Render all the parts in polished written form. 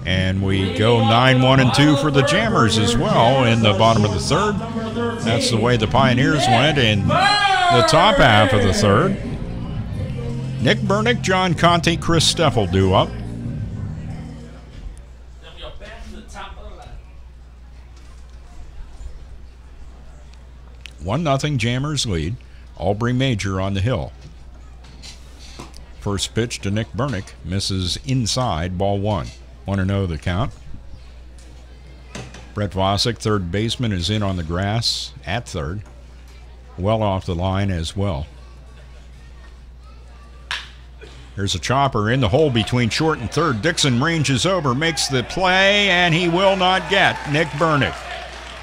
And we go 9-1-2 for the Jammers as well in the bottom of the third. That's the way the Pioneers went in the top half of the third. Nick Bernick, John Conte, Chris Steffel due up. 1-0 Jammers lead. Aubrey Major on the hill. First pitch to Nick Bernick. Misses inside, ball 1. 1-0 the count. Brett Vosick, third baseman, is in on the grass at third. Well off the line as well. There's a chopper in the hole between short and third. Dixon ranges over, makes the play, and he will not get Nick Bernick.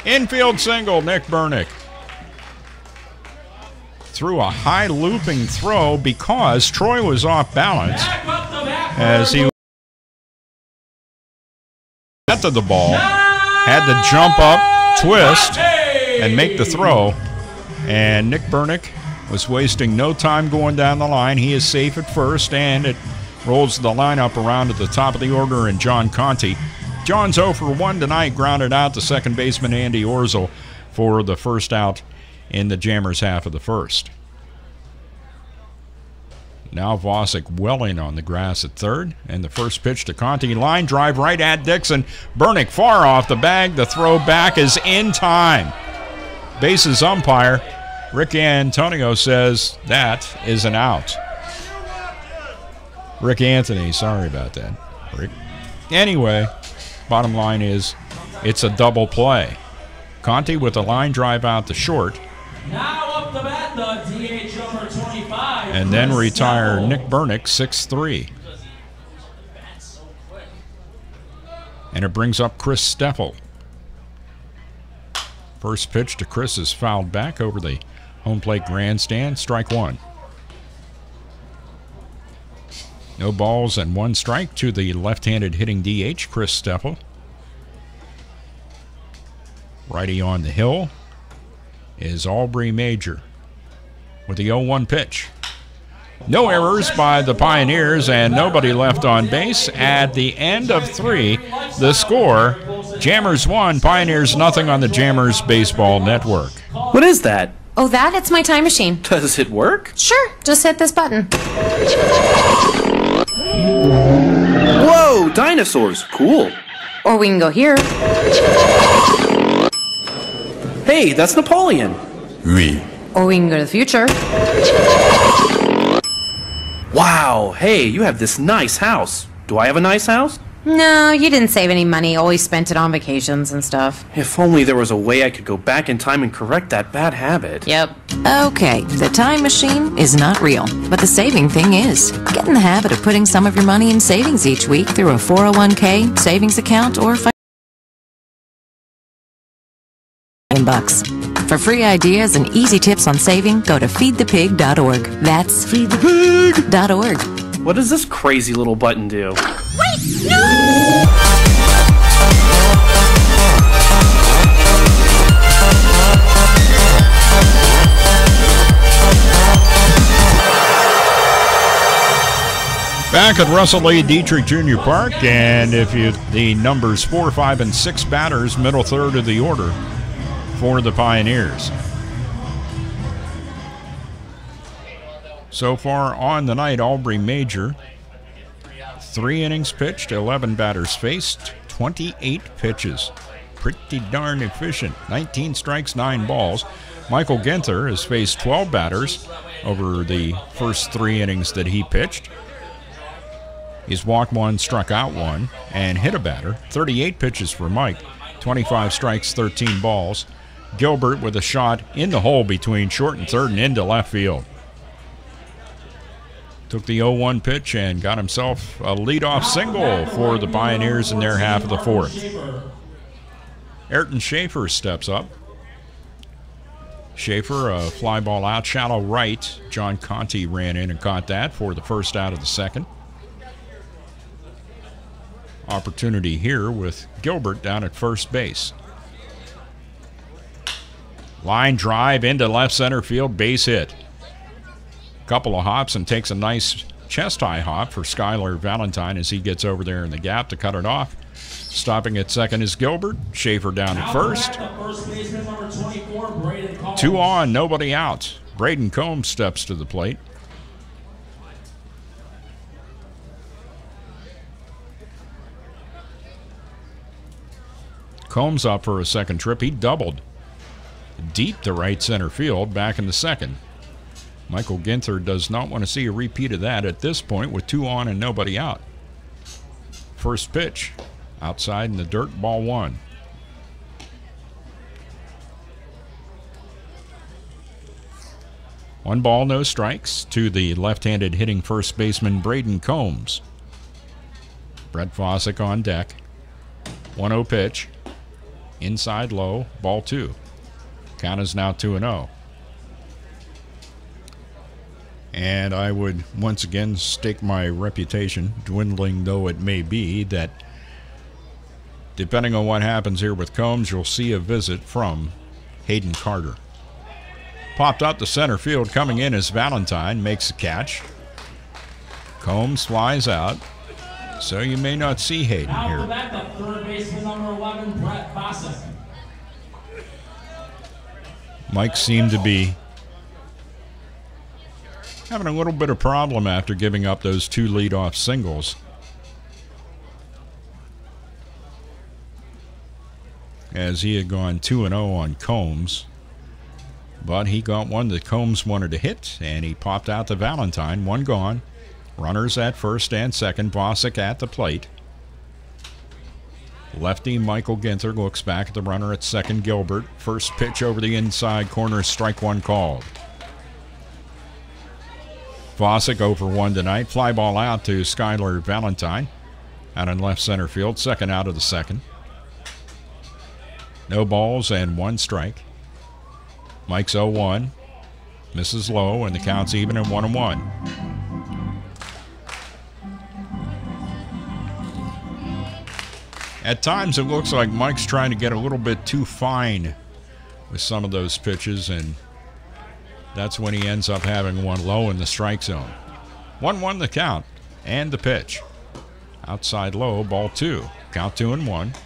Infield single, Nick Bernick. Threw a high looping throw because Troy was off balance as he to the ball, had to jump up, twist, and make the throw. And Nick Bernick was wasting no time going down the line. He is safe at first, and it rolls the lineup around to the top of the order and John Conte. John's 0 for 1 tonight, grounded out to second baseman Andy Orzel for the first out in the Jammers half of the first. Now Vosick welling on the grass at third, and the first pitch to Conte. Line drive right at Dixon. Bernick far off the bag. The throw back is in time. Bases umpire Rick Antonio says that is an out. Rick Anthony, sorry about that, Rick. Anyway, bottom line is it's a double play. Conte with a line drive out to short. Now up the bat, the DH number 25. And then retire Nick Bernick, 6-3. And it brings up Chris Steffel. First pitch to Chris is fouled back over the home plate grandstand. Strike 1. No balls and 1 strike to the left-handed hitting DH, Chris Steffel. Righty on the hill is Aubrey Major with the 0-1 pitch. No errors by the Pioneers and nobody left on base. At the end of 3, the score, Jammers 1, Pioneers nothing on the Jammers Baseball Network. What is that? Oh, that? It's my time machine. Does it work? Sure, just hit this button. Whoa, dinosaurs, cool. Or we can go here. Hey, that's Napoleon. Oui. Or we can go to the future. Wow, hey, you have this nice house. Do I have a nice house? No, you didn't save any money, always spent it on vacations and stuff. If only there was a way I could go back in time and correct that bad habit. Yep. Okay, the time machine is not real, but the saving thing is. Get in the habit of putting some of your money in savings each week through a 401k, savings account, or bucks. For free ideas and easy tips on saving, go to feedthepig.org. That's feedthepig.org. What does this crazy little button do? Wait, no! Back at Russell A. Dietrich Jr. Park, and if you the numbers 4, 5, and 6 batters, middle third of the order for the Pioneers. So far on the night, Aubrey Major, 3 innings pitched, 11 batters faced, 28 pitches. Pretty darn efficient. 19 strikes, 9 balls. Michael Ginther has faced 12 batters over the first 3 innings that he pitched. He's walked 1, struck out 1, and hit a batter. 38 pitches for Mike, 25 strikes, 13 balls. Gilbert with a shot in the hole between short and third and into left field. Took the 0-1 pitch and got himself a leadoff single for the Pioneers in their half of the fourth. Ayrton Schaefer steps up. Schaefer, a fly ball out, shallow right. John Conte ran in and caught that for the first out of the second. Opportunity here with Gilbert down at first base. Line drive into left center field, base hit. Couple of hops and takes a nice chest-high hop for Skylar Valentine as he gets over there in the gap to cut it off. Stopping at second is Gilbert. Schaefer down at first. Baseman, number 24, Braden Combs. 2 on, nobody out. Braden Combs steps to the plate. Combs up for a second trip. He doubled deep to right center field, back in the second. Michael Ginther does not want to see a repeat of that at this point with 2 on and nobody out. First pitch, outside in the dirt, ball 1. One ball, no strikes to the left-handed hitting first baseman Braden Combs. Brett Vosick on deck. 1-0 pitch. Inside low, ball 2. Count is now 2-0. And I would once again stake my reputation, dwindling though it may be, that depending on what happens here with Combs, you'll see a visit from Hayden Carter. Popped out to center field, coming in as Valentine makes a catch. Combs flies out, so you may not see Hayden Now here. for that, the third baseman, number 11, Brett Vosick. Mike seemed to be having a little bit of problem after giving up those 2 leadoff singles. As he had gone 2-0 on Combs. But he got one that Combs wanted to hit, and he popped out to Valentine. 1 gone. Runners at first and second. Vosick at the plate. Lefty Michael Ginther looks back at the runner at second, Gilbert. First pitch over the inside corner, strike 1 called. Vosick 0 for 1 tonight. Fly ball out to Skylar Valentine out in left center field. Second out of the second. No balls and 1 strike. Mike's 0-1. Misses low, and the count's even at 1-1. At times it looks like Mike's trying to get a little bit too fine with some of those pitches, and that's when he ends up having one low in the strike zone. 1-1 the count, and the pitch. Outside low, ball 2. Count 2-1.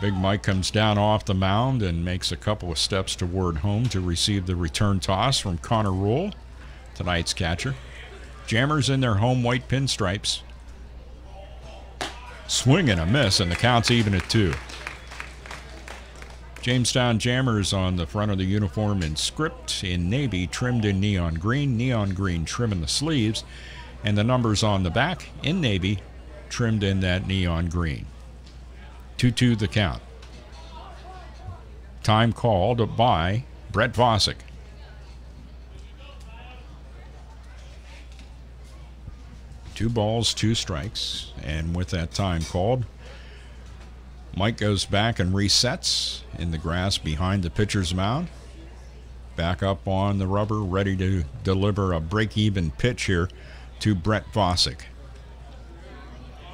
Big Mike comes down off the mound and makes a couple of steps toward home to receive the return toss from Connor Rule, tonight's catcher. Jammers in their home white pinstripes. Swing and a miss, and the count's even at 2. Jamestown Jammers on the front of the uniform in script in navy, trimmed in neon green trim in the sleeves, and the numbers on the back in navy, trimmed in that neon green. 2-2 the count. Time called by Brett Vosick. Two balls, 2 strikes, and with that time called, Mike goes back and resets in the grass behind the pitcher's mound. Back up on the rubber, ready to deliver a break-even pitch here to Brett Vosick.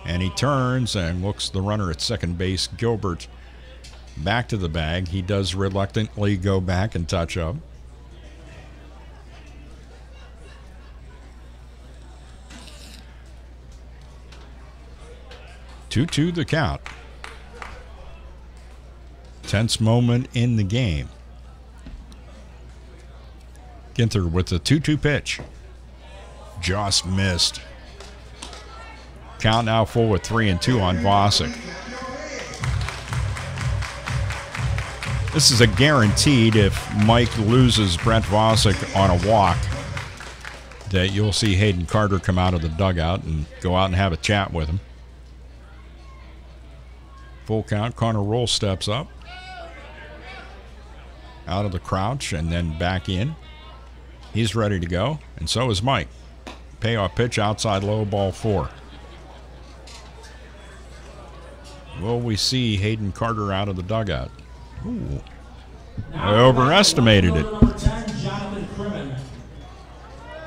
And he turns and looks the runner at second base, Gilbert, back to the bag. He does reluctantly go back and touch up. Two the count. Tense moment in the game. Ginther with the 2-2 pitch. Just missed. Count now full with 3-2 on Vosick. This is a guaranteed if Mike loses Brett Vosick on a walk that you'll see Hayden Carter come out of the dugout and go out and have a chat with him. Full count. Connor Roll steps up. Out of the crouch and then back in. He's ready to go, and so is Mike. Payoff pitch outside low, ball 4. Will we see Hayden Carter out of the dugout? Ooh. I overestimated it.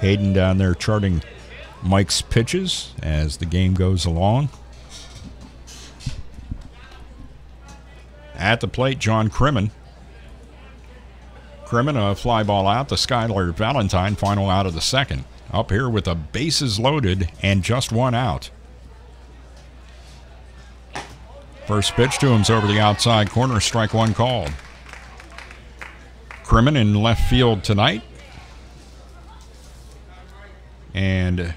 Hayden down there charting Mike's pitches as the game goes along. At the plate, John Crimmen. Crimmon, a fly ball out to Skylar Valentine, final out of the second. Up here with the bases loaded and just one out. First pitch to him's over the outside corner, strike one called. Crimmon in left field tonight. And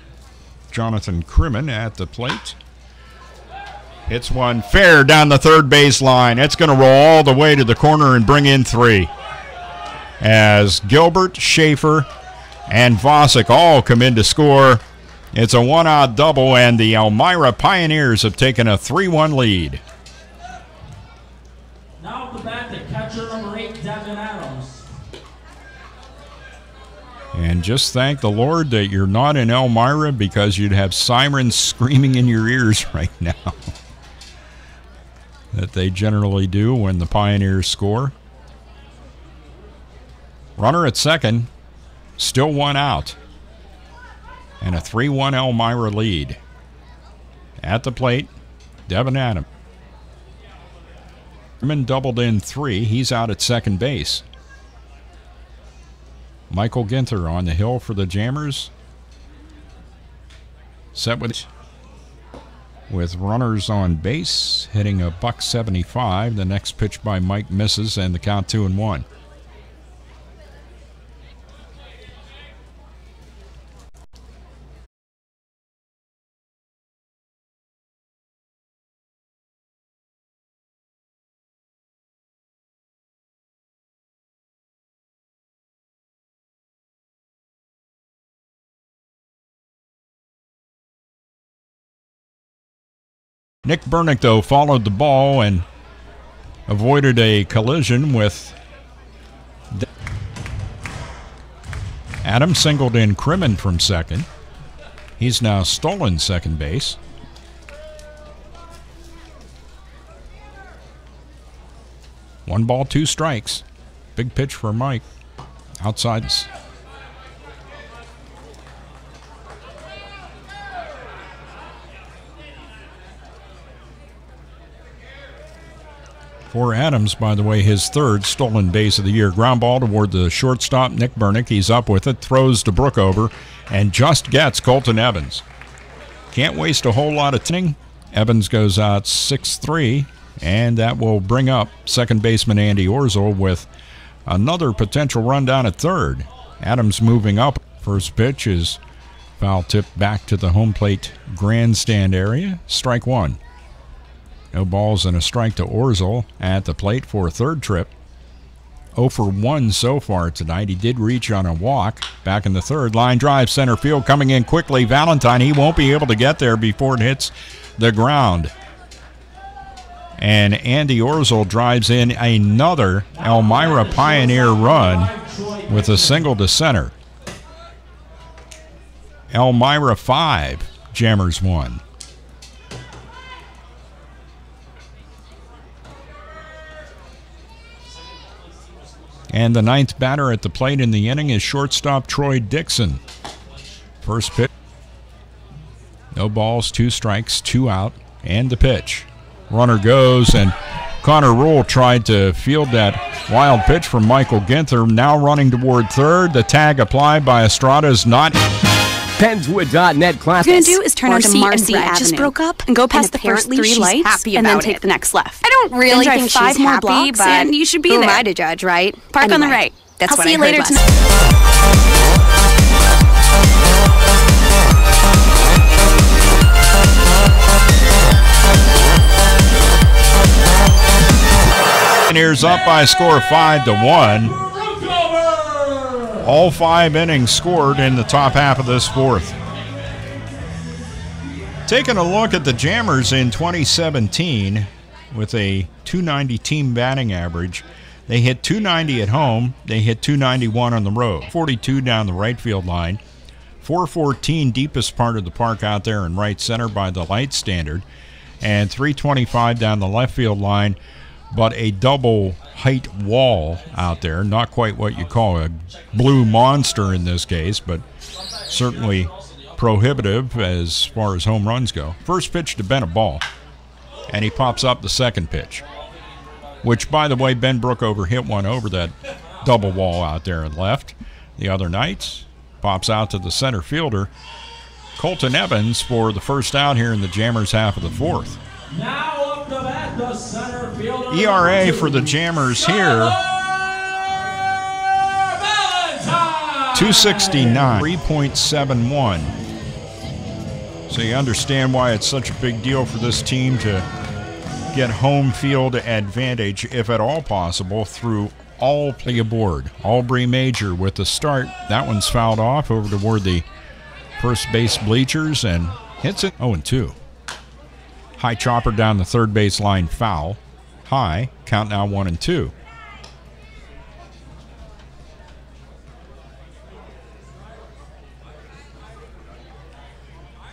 Jonathan Crimmon at the plate. Hits one fair down the third base line. It's going to roll all the way to the corner and bring in three. As Gilbert, Schaefer, and Vosick all come in to score. It's a one-out double, and the Elmira Pioneers have taken a 3-1 lead. Now at the bat, the catcher number 8, Devin Adams. And just thank the Lord that you're not in Elmira, because you'd have sirens screaming in your ears right now. That they generally do when the Pioneers score. Runner at second, still one out. And a 3-1 Elmira lead. At the plate, Devin Adams. Crimmon doubled in 3. He's out at second base. Michael Ginther on the hill for the Jammers. Set with runners on base, hitting a .175. The next pitch by Mike misses, and the count 2-1. Nick Bernick, though, followed the ball and avoided a collision with Adams. Singled in Crimmon from second. He's now stolen second base. One ball, two strikes. Big pitch for Mike. Outside. For Adams, by the way, his third stolen base of the year. Ground ball toward the shortstop, Nick Bernick. He's up with it, throws to Brookover, and just gets Colton Evans. Can't waste a whole lot of time. Evans goes out 6-3, and that will bring up second baseman Andy Orzel with another potential run down at third. Adams moving up. First pitch is foul tipped back to the home plate grandstand area. Strike one. No balls and a strike to Orzel at the plate for a third trip. 0 for 1 so far tonight. He did reach on a walk back in the third. Line drive center field coming in quickly. Valentine, he won't be able to get there before it hits the ground. And Andy Orzel drives in another Elmira Pioneer run with a single to center. Elmira 5, Jammers 1. And the ninth batter at the plate in the inning is shortstop Troy Dixon. First pitch. No balls, two strikes, two out, and the pitch. Runner goes, and Connor Rule tried to field that wild pitch from Michael Ginther. Now running toward third. The tag applied by Estrada is not. Pennswood.net class. What you're going to do is turn onto Marcy Avenue. Just broke up and go past the first 3 lights and then take the next left. I don't really then think drive 5 she's more happy, blocks but and you should be who there. am I to judge, right? Park on the right. That's I'll what see I you heard later last night. Pioneers up by a score of 5-1. All 5 innings scored in the top half of this fourth. Taking a look at the Jammers in 2017 with a .290 team batting average. They hit .290 at home. They hit .291 on the road. 42 down the right field line. 414 deepest part of the park out there in right center by the light standard. And 325 down the left field line. But a double height wall out there. Not quite what you call a blue monster in this case, but certainly prohibitive as far as home runs go. First pitch to Ben, a ball. And he pops up the second pitch, which, by the way, Ben Brookover hit one over that double wall out there in left. The other night pops out to the center fielder, Colton Evans, for the first out here in the Jammers half of the fourth. Now up to bat, the center fielder. ERA for the Jammers here, 269, 3.71. So you understand why it's such a big deal for this team to get home field advantage, if at all possible, through all play aboard. Aubrey Major with the start. That one's fouled off over toward the first base bleachers and hits it 0-2. High chopper down the third base line, foul. High, count now 1-2.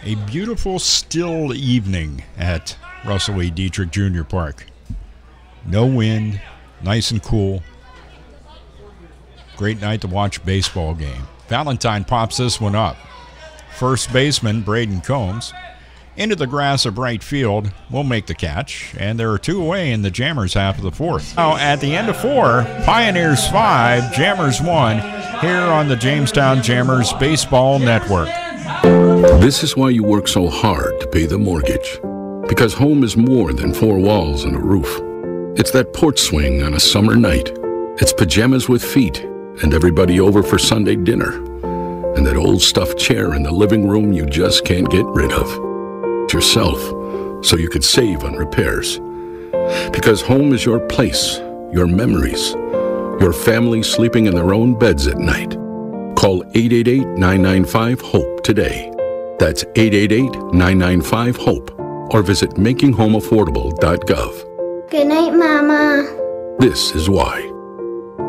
A beautiful still evening at Russell E. Dietrich Jr. Park. No wind, nice and cool. Great night to watch a baseball game. Valentine pops this one up. First baseman Braden Combs into the grass of right field will make the catch, and there are two away in the Jammers half of the fourth. Now at the end of 4, Pioneers 5, Jammers 1, here on the Jamestown Jammers Baseball Network. This is why you work so hard to pay the mortgage. Because home is more than 4 walls and a roof. It's that porch swing on a summer night. It's pajamas with feet and everybody over for Sunday dinner. And that old stuffed chair in the living room you just can't get rid of. Yourself, so you could save on repairs. Because home is your place, your memories, your family sleeping in their own beds at night. Call 888-995-HOPE today. That's 888-995-HOPE. Or visit makinghomeaffordable.gov. Good night, Mama. This is why.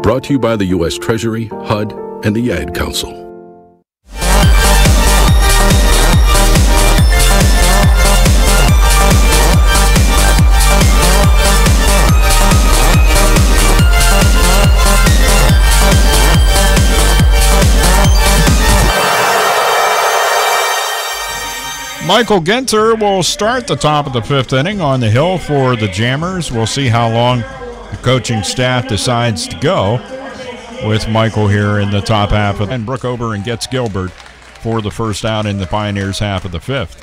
Brought to you by the U.S. Treasury, HUD, and the Ad Council. Michael Ginter will start the top of the 5th inning on the hill for the Jammers. We'll see how long the coaching staff decides to go with Michael here in the top half. And Brooke over and gets Gilbert for the first out in the Pioneers half of the 5th.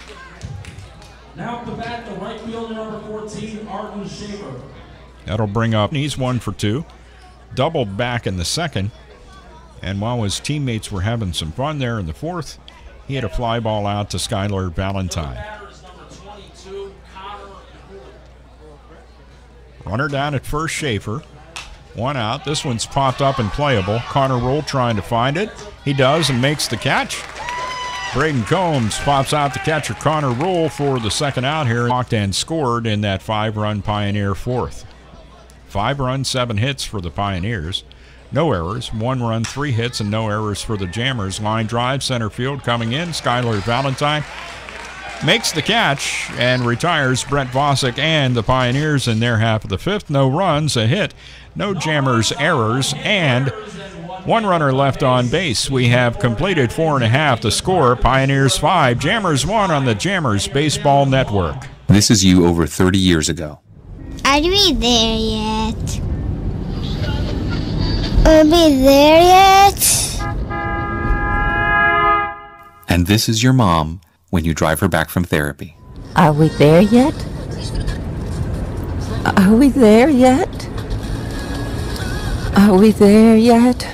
Now up to bat, the right fielder, number 14, Arden Schaefer. That'll bring up, he's 1 for 2. Doubled back in the second. And while his teammates were having some fun there in the fourth, he had a fly ball out to Skylar Valentine. Runner down at first, Schaefer. 1 out. This one's popped up and playable. Connor Rule trying to find it. He does and makes the catch. Braden Combs pops out the catcher Connor Rule for the second out here. Walked and scored in that 5-run Pioneer fourth. 5 runs, 7 hits for the Pioneers. No errors, 1 run, 3 hits, and no errors for the Jammers. Line drive, center field coming in. Skylar Valentine makes the catch and retires Brent Vosick and the Pioneers in their half of the 5th. No runs, a hit, no Jammers errors, and 1 runner left on base. We have completed 4.5. The score, Pioneers 5, Jammers 1 on the Jammers Baseball Network. This is you over 30 years ago. Are we there yet? Are we there yet? And this is your mom when you drive her back from therapy. Are we there yet? Are we there yet? Are we there yet?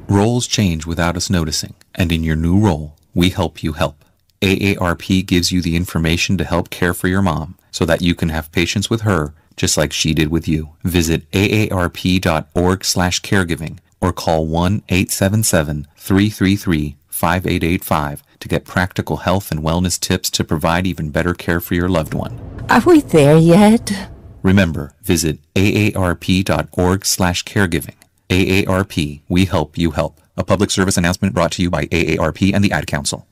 Roles change without us noticing, and in your new role, we help you help. AARP gives you the information to help care for your mom so that you can have patience with her just like she did with you. Visit aarp.org/caregiving or call 1-877-333-5885 to get practical health and wellness tips to provide even better care for your loved one. Are we there yet? Remember, visit aarp.org/caregiving. AARP, we help you help. A public service announcement brought to you by AARP and the Ad Council.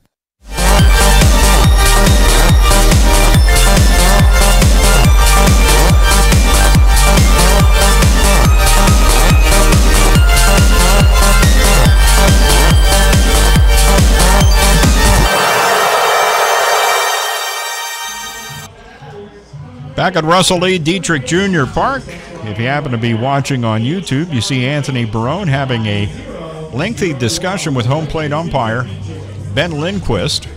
Back at Russell Lee Dietrich Jr. Park, if you happen to be watching on YouTube, you see Anthony Barone having a lengthy discussion with home plate umpire Ben Lindquist.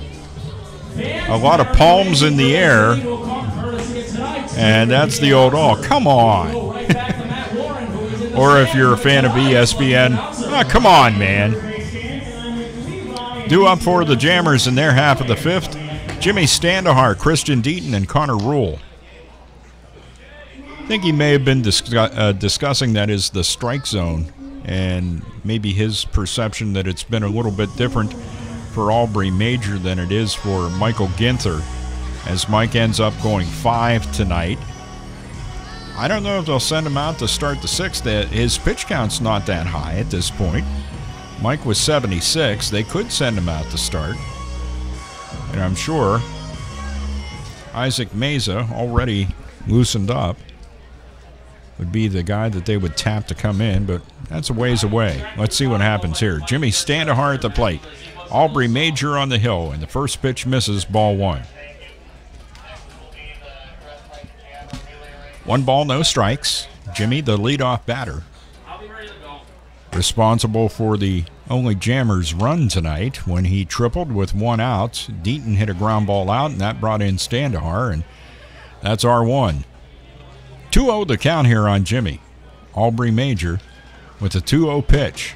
A lot of palms in the air, and that's the old, oh, come on. Or if you're a fan of ESPN, oh, come on, man. Due up for the Jammers in their half of the fifth, Jimmy Standahar, Christian Deaton, and Connor Rule. I think he may have been discussing that is the strike zone, and maybe his perception that it's been a little bit different for Aubrey Major than it is for Michael Ginther, as Mike ends up going 5 tonight. I don't know if they'll send him out to start the sixth. His pitch count's not that high at this point. Mike was 76. They could send him out to start. And I'm sure Isaac Meza, already loosened up, would be the guy that they would tap to come in, but that's a ways away. Let's see what happens here. Jimmy Standahar at the plate. Aubrey Major on the hill, and the first pitch misses, ball 1. 1 ball, no strikes. Jimmy, the leadoff batter, responsible for the only Jammers run tonight when he tripled with 1 out. Deaton hit a ground ball out, and that brought in Standahar, and that's R1. 2-0 the count here on Jimmy. Aubrey Major with a 2-0 pitch.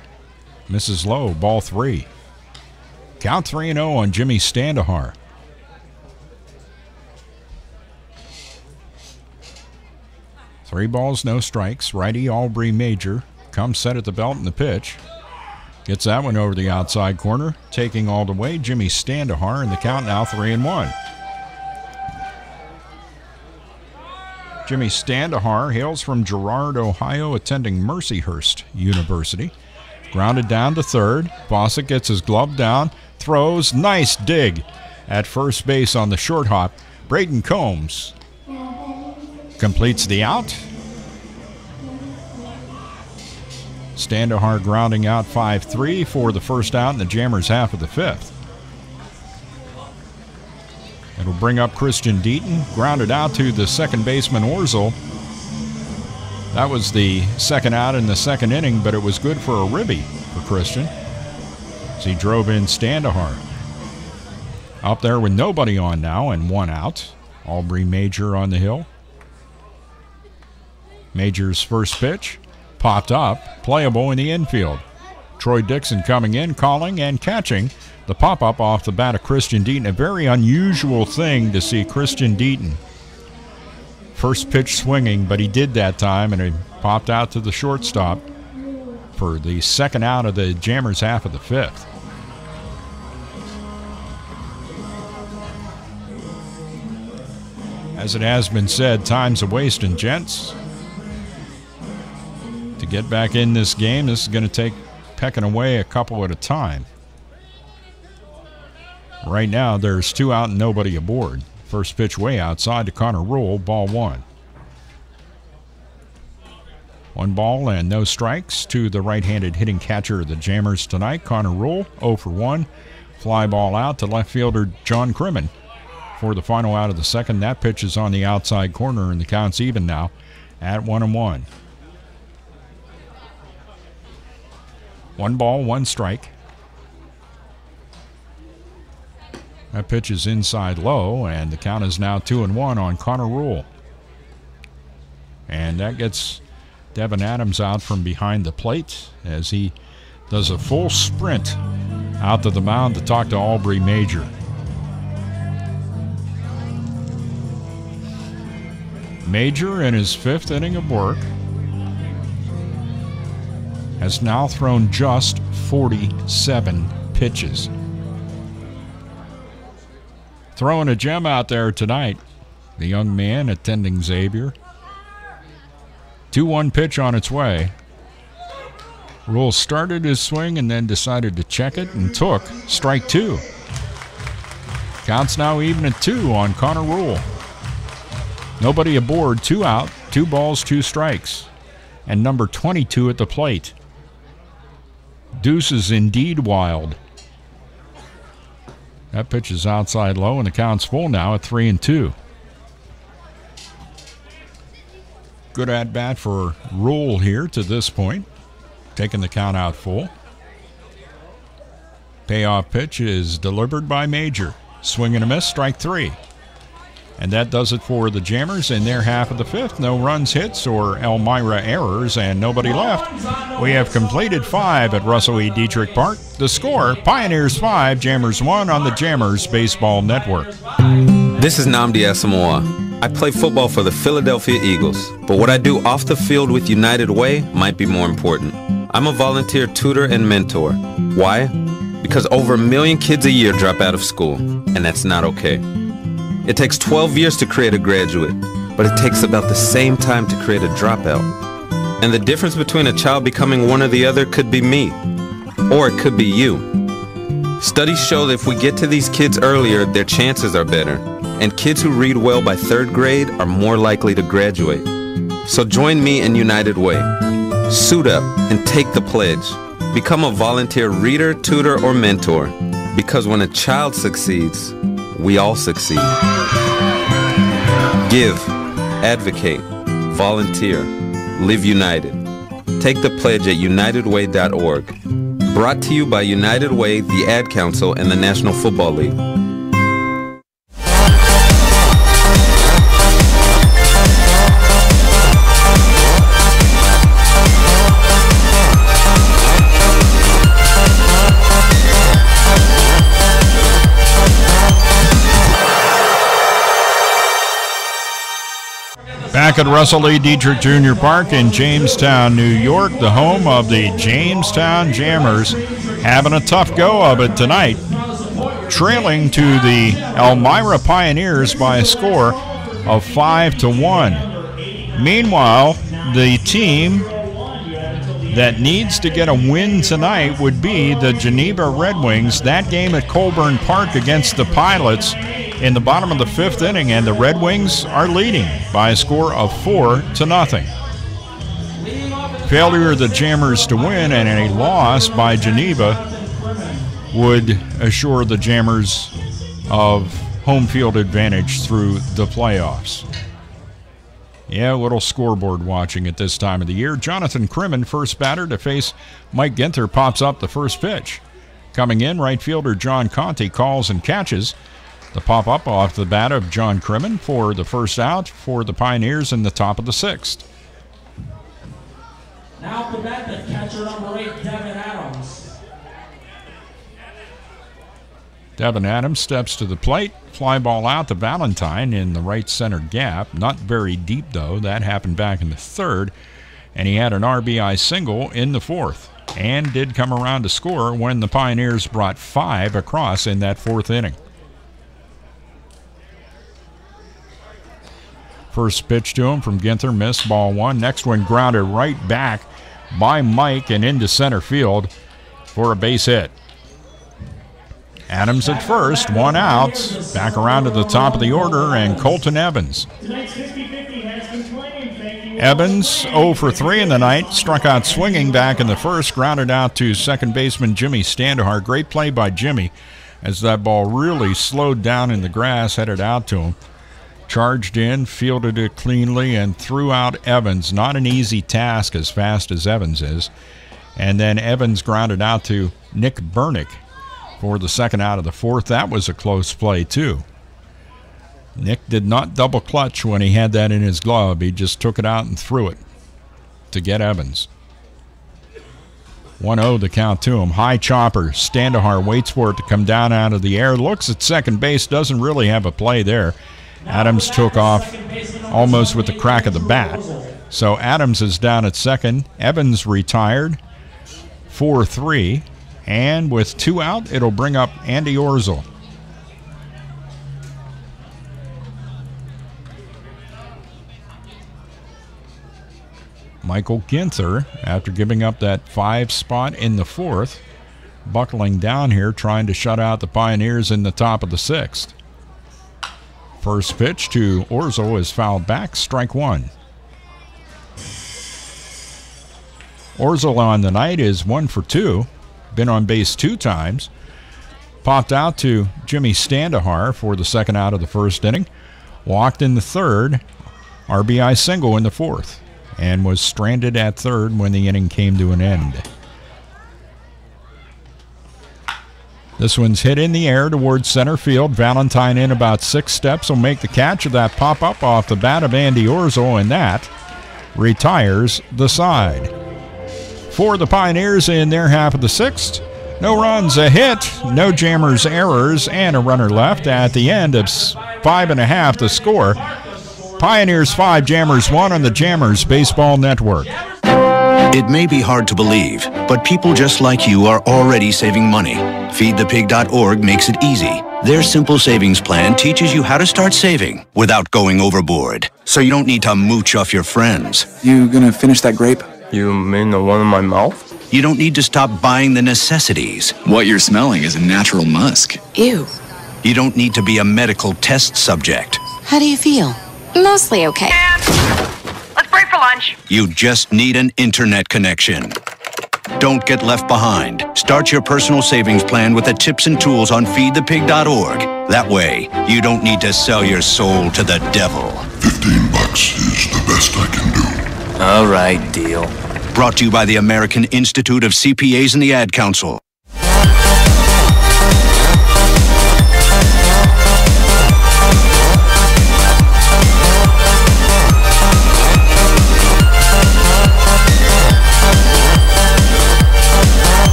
Misses low, ball 3. Count 3-0 on Jimmy Standahar. Three balls, no strikes. Righty Aubrey Major comes set at the belt in the pitch. Gets that one over the outside corner. Taking all the way, Jimmy Standahar, and the count now 3-1. Jimmy Standahar hails from Girard, Ohio, attending Mercyhurst University. Grounded down to third. Fawcett gets his glove down, throws. Nice dig at first base on the short hop. Braden Combs completes the out. Standahar grounding out 5-3 for the first out in the Jammers' half of the fifth. It'll bring up Christian Deaton, grounded out to the second baseman Orzel. That was the second out in the second inning, but it was good for a ribby for Christian as he drove in Standahar. Up there with nobody on now and 1 out. Aubrey Major on the hill. Major's first pitch popped up, playable in the infield. Troy Dixon coming in, calling and catching the pop-up off the bat of Christian Deaton. A very unusual thing to see Christian Deaton. First pitch swinging, but he did that time, and it popped out to the shortstop for the second out of the Jammers' half of the fifth. As it has been said, time's a wasting, gents. To get back in this game, this is going to take pecking away a couple at a time. Right now, there's 2 out and nobody aboard. First pitch way outside to Connor Rule, ball 1. 1 ball and no strikes to the right-handed hitting catcher of the Jammers tonight, Connor Rule, 0 for 1. Fly ball out to left fielder John Crimmen for the final out of the second. That pitch is on the outside corner, and the count's even now at 1-1. 1 ball, 1 strike. That pitch is inside low, and the count is now 2-1 on Connor Rule. And that gets Devin Adams out from behind the plate as he does a full sprint out to the mound to talk to Aubrey Major. Major, in his 5th inning of work, has now thrown just 47 pitches. Throwing a gem out there tonight, the young man attending Xavier. 2-1 pitch on its way. Rule started his swing and then decided to check it and took strike 2. Counts now even at 2 on Connor Rule. Nobody aboard, 2 out, 2 balls, 2 strikes. And number 22 at the plate. Deuce is indeed wild. That pitch is outside low, and the count's full now at 3-2. Good at bat for Rule here to this point, taking the count out full. Payoff pitch is delivered by Major. Swing and a miss, strike 3. And that does it for the Jammers in their half of the 5th. No runs, hits, or Elmira errors, and nobody left. We have completed 5 at Russell E. Dietrich Park. The score, Pioneers 5, Jammers 1 on the Jammers Baseball Network. This is Nnamdi Asamoah. I play football for the Philadelphia Eagles, but what I do off the field with United Way might be more important. I'm a volunteer tutor and mentor. Why? Because over 1 million kids a year drop out of school, and that's not okay. It takes 12 years to create a graduate, but it takes about the same time to create a dropout. And the difference between a child becoming one or the other could be me, or it could be you. Studies show that if we get to these kids earlier, their chances are better, and kids who read well by 3rd grade are more likely to graduate. So join me in United Way. Suit up and take the pledge. Become a volunteer reader, tutor, or mentor, because when a child succeeds, we all succeed. Give, advocate, volunteer, live united. Take the pledge at unitedway.org. Brought to you by United Way, the Ad Council, and the National Football League. Back at Russell E. Dietrich Jr. Park in Jamestown, New York, the home of the Jamestown Jammers, having a tough go of it tonight, trailing to the Elmira Pioneers by a score of 5-1. Meanwhile, the team that needs to get a win tonight would be the Geneva Red Wings. That game at Colburn Park against the Pilots in the bottom of the 5th inning, and the Red Wings are leading by a score of 4-0. Failure of the Jammers to win and a loss by Geneva would assure the Jammers of home field advantage through the playoffs. Yeah, a little scoreboard watching at this time of the year. Jonathan Crimmen, first batter to face Mike Ginther, pops up the first pitch. Coming in, right fielder John Conte calls and catches. The pop-up off the bat of John Crimmen for the first out for the Pioneers in the top of the 6th. Now to bat the catcher number 8, Devin Adams. Devin Adams steps to the plate. Fly ball out to Valentine in the right center gap. Not very deep, though. That happened back in the 3rd. And he had an RBI single in the 4th. And did come around to score when the Pioneers brought 5 across in that 4th inning. First pitch to him from Ginther, missed, ball 1. Next one grounded right back by Mike and into center field for a base hit. Adams at first, 1 out. Back around to the top of the order, and Colton Evans. Evans 0 for 3 in the night, struck out swinging back in the 1st, grounded out to second baseman Jimmy Standahar. Great play by Jimmy as that ball really slowed down in the grass, headed out to him. Charged in, fielded it cleanly, and threw out Evans. Not an easy task as fast as Evans is. And then Evans grounded out to Nick Bernick for the second out of the 4th. That was a close play, too. Nick did not double clutch when he had that in his glove. He just took it out and threw it to get Evans. 1-0 the count to him. High chopper. Standahar waits for it to come down out of the air. Looks at second base. Doesn't really have a play there. Adams took off almost with the crack of the bat. So Adams is down at second. Evans retired. 4-3. And with 2 out, it'll bring up Andy Orzel. Michael Ginther, after giving up that 5 spot in the 4th, buckling down here, trying to shut out the Pioneers in the top of the 6th. First pitch to Orzel is fouled back, strike 1. Orzel on the night is 1 for 2. Been on base 2 times. Popped out to Jimmy Standahar for the second out of the 1st inning. Walked in the 3rd. RBI single in the 4th. and was stranded at third when the inning came to an end. This one's hit in the air towards center field. Valentine in about 6 steps will make the catch of that pop-up off the bat of Andy Orzo, and that retires the side. For the Pioneers in their half of the 6th, no runs, a hit, no Jammers errors, and a runner left. At the end of 5.5 the score. Pioneers 5, Jammers 1 on the Jammers Baseball Network. It may be hard to believe, but people just like you are already saving money. FeedThePig.org makes it easy. Their simple savings plan teaches you how to start saving without going overboard, so you don't need to mooch off your friends. You gonna finish that grape? You mean the one in my mouth? You don't need to stop buying the necessities. What you're smelling is a natural musk. Ew. You don't need to be a medical test subject. How do you feel? Mostly okay. Let's break for lunch. You just need an internet connection. Don't get left behind. Start your personal savings plan with the tips and tools on feedthepig.org. That way, you don't need to sell your soul to the devil. $15 is the best I can do. All right, deal. Brought to you by the American Institute of CPAs and the Ad Council.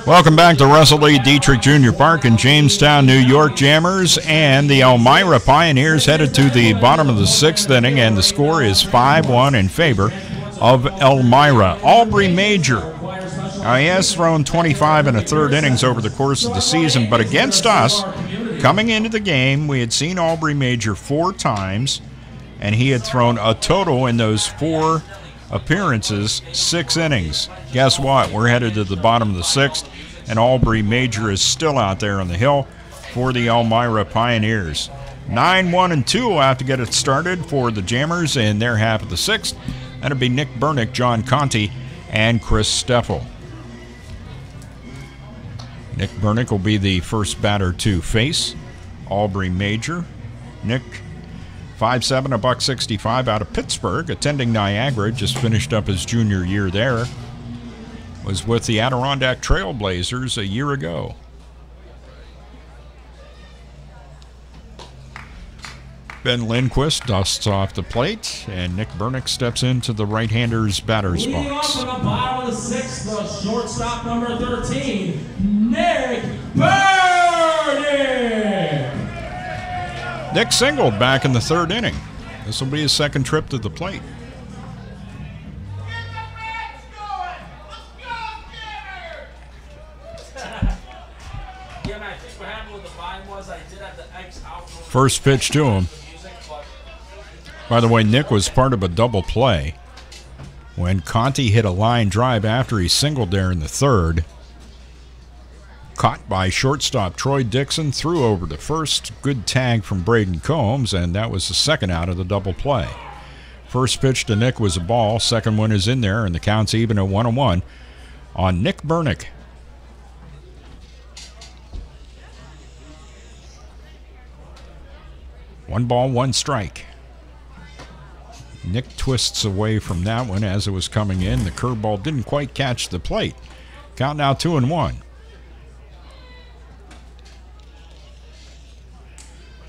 Welcome back to Russell E. Dietrich Jr. Park in Jamestown, New York. Jammers and the Elmira Pioneers headed to the bottom of the 6th inning, and the score is 5-1 in favor of Elmira. Aubrey Major. Now, he has thrown 25 1/3 innings over the course of the season, but against us, coming into the game, we had seen Aubrey Major 4 times, and he had thrown a total in those 4 appearances, 6 innings. Guess what? We're headed to the bottom of the 6th, and Aubrey Major is still out there on the hill for the Elmira Pioneers. 9-1-2 will have to get it started for the Jammers in their half of the 6th. That'll be Nick Bernick, John Conti, and Chris Steffel. Nick Bernick will be the first batter to face Aubrey Major. Nick, 5'7", $165 out of Pittsburgh, attending Niagara, just finished up his junior year there. Was with the Adirondack Trailblazers a year ago. Ben Lindquist dusts off the plate, and Nick Bernick steps into the right-hander's batter's Leading box. off in the bottom of the 6th, the shortstop number 13, Nick Bernick. Nick singled back in the 3rd inning. This will be his 2nd trip to the plate. First pitch to him. By the way, Nick was part of a double play when Conti hit a line drive after he singled there in the 3rd. Caught by shortstop Troy Dixon, threw over to first. Good tag from Braden Combs, and that was the 2nd out of the double play. First pitch to Nick was a ball. 2nd one is in there, and the count's even at 1-1 on Nick Bernick. One ball, 1 strike. Nick twists away from that one as it was coming in. The curveball didn't quite catch the plate. Count now 2-1.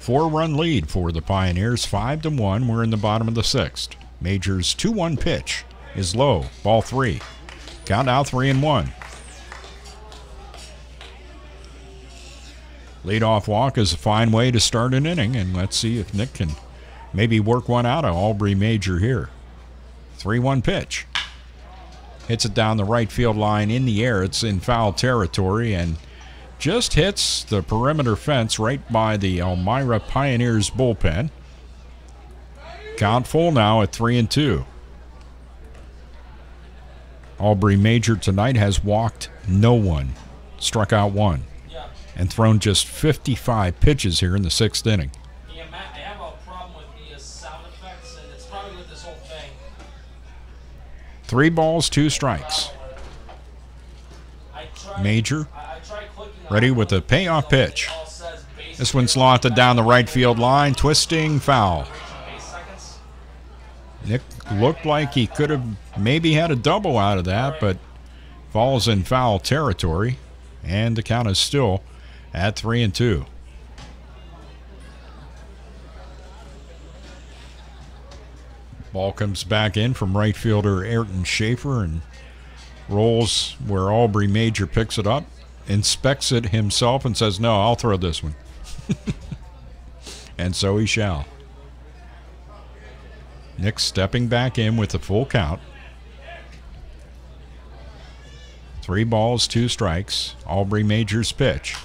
4-run lead for the Pioneers, 5-1. We're in the bottom of the 6th. Major's 2-1 pitch is low, ball 3. Count now 3-1. Leadoff walk is a fine way to start an inning, and let's see if Nick can maybe work one out of Aubrey Major here. 3-1 pitch. Hits it down the right field line in the air. It's in foul territory and just hits the perimeter fence right by the Elmira Pioneers bullpen. Count full now at 3-2. Aubrey Major tonight has walked no one, struck out 1, and thrown just 55 pitches here in the 6th inning. Yeah, Matt, I have a problem with the sound effects, and it's probably with this whole thing. 3 balls, 2 strikes. Major ready with a payoff pitch. This one's lofted down the right field line. Twisting foul. Nick looked like he could have maybe had a double out of that, but falls in foul territory. And the count is still at 3-2. Ball comes back in from right fielder Ayrton Schaefer and rolls where Aubrey Major picks it up, inspects it himself, and says, "No, I'll throw this one." And so he shall. Nick stepping back in with the full count. 3 balls, 2 strikes. Aubrey Major's pitch.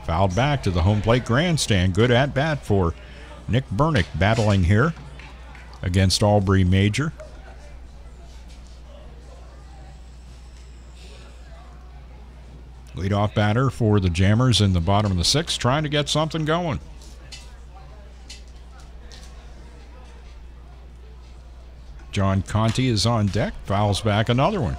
Fouled back to the home plate grandstand. Good at bat for Nick Bernick battling here against Aubrey Major. Leadoff batter for the Jammers in the bottom of the 6th, trying to get something going. John Conti is on deck, fouls back another one.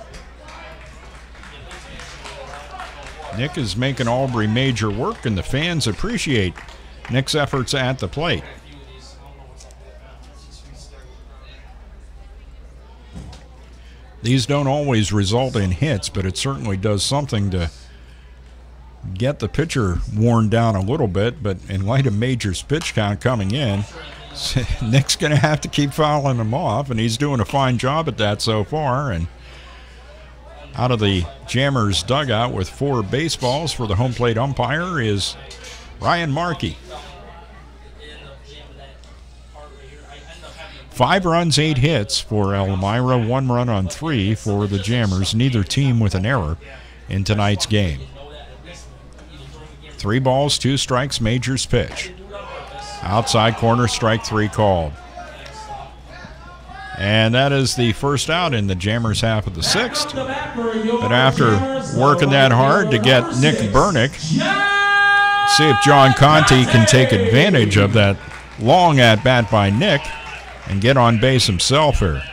Nick is making Aubrey Major work, and the fans appreciate Nick's efforts at the plate. These don't always result in hits, but it certainly does something to get the pitcher worn down a little bit. But in light of Major's pitch count coming in, Nick's going to have to keep fouling him off, and he's doing a fine job at that so far. And out of the Jammers dugout with 4 baseballs for the home plate umpire is Ryan Markey. 5 runs, 8 hits for Elmira, 1 run on 3 for the Jammers, neither team with an error in tonight's game. 3 balls, 2 strikes, Major's pitch. Outside corner, strike 3 called. And that is the first out in the Jammers half of the 6th. But after working that hard to get Nick Bernick, see if John Conti can take advantage of that long at-bat by Nick and get on base himself here.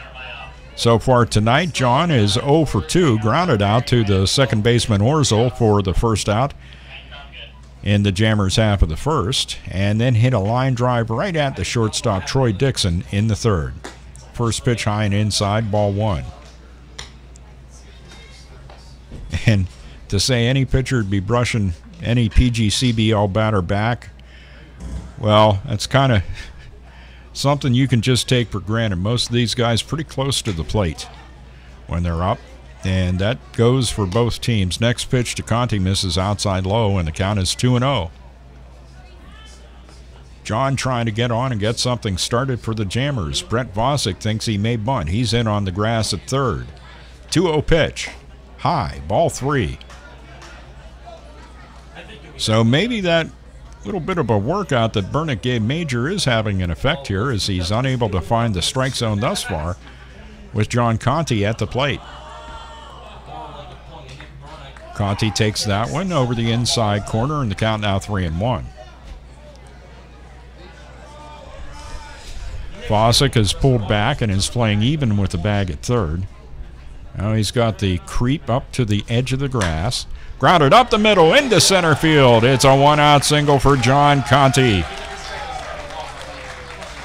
So far tonight, John is 0 for 2, grounded out to the second baseman Orzel for the first out in the Jammers half of the 1st, and then hit a line drive right at the shortstop Troy Dixon in the 3rd. First pitch high and inside, ball 1. And to say any pitcher would be brushing any PGCBL batter back, well, that's kind of something you can just take for granted. Most of these guys pretty close to the plate when they're up, and that goes for both teams. Next pitch to Conti misses outside low, and the count is 2-0. John trying to get on and get something started for the Jammers. Brett Vosick thinks he may bunt. He's in on the grass at 3rd. 2-0 pitch. High, ball 3. So maybe that little bit of a workout that Bernick gave Major is having an effect here, as he's unable to find the strike zone thus far with John Conti at the plate. Conti takes that one over the inside corner, and the count now 3-1. Vosick has pulled back and is playing even with the bag at 3rd. Now he's got the creep up to the edge of the grass. Grounded up the middle into center field. It's a 1-out single for John Conti.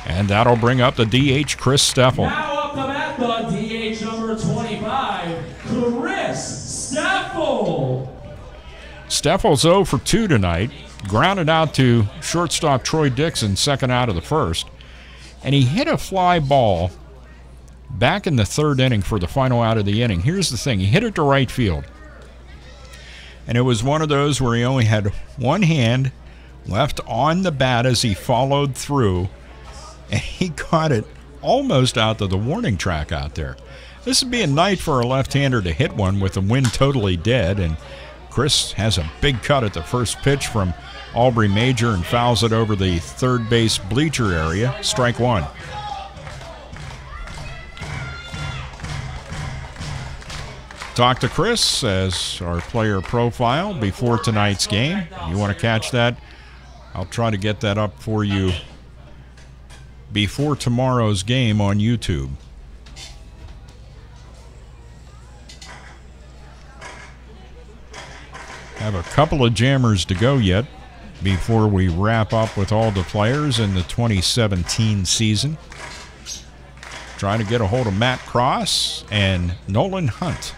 And that'll bring up the DH, Chris Steffel. Now up the bat, the DH number 25, Chris Steffel. Steffel's 0 for 2 tonight. Grounded out to shortstop Troy Dixon, second out of the 1st. And he hit a fly ball back in the 3rd inning for the final out of the inning. Here's the thing. He hit it to right field. And it was one of those where he only had one hand left on the bat as he followed through. And he got it almost out to the warning track out there. This would be a night for a left-hander to hit one with the wind totally dead. And Chris has a big cut at the first pitch from Aubrey Major and fouls it over the 3rd base bleacher area. Strike 1. Talk to Chris as our player profile before tonight's game. You want to catch that? I'll try to get that up for you before tomorrow's game on YouTube. Have a couple of Jammers to go yet. before we wrap up with all the players in the 2017 season. Trying to get a hold of Matt Cross and Nolan Hunt.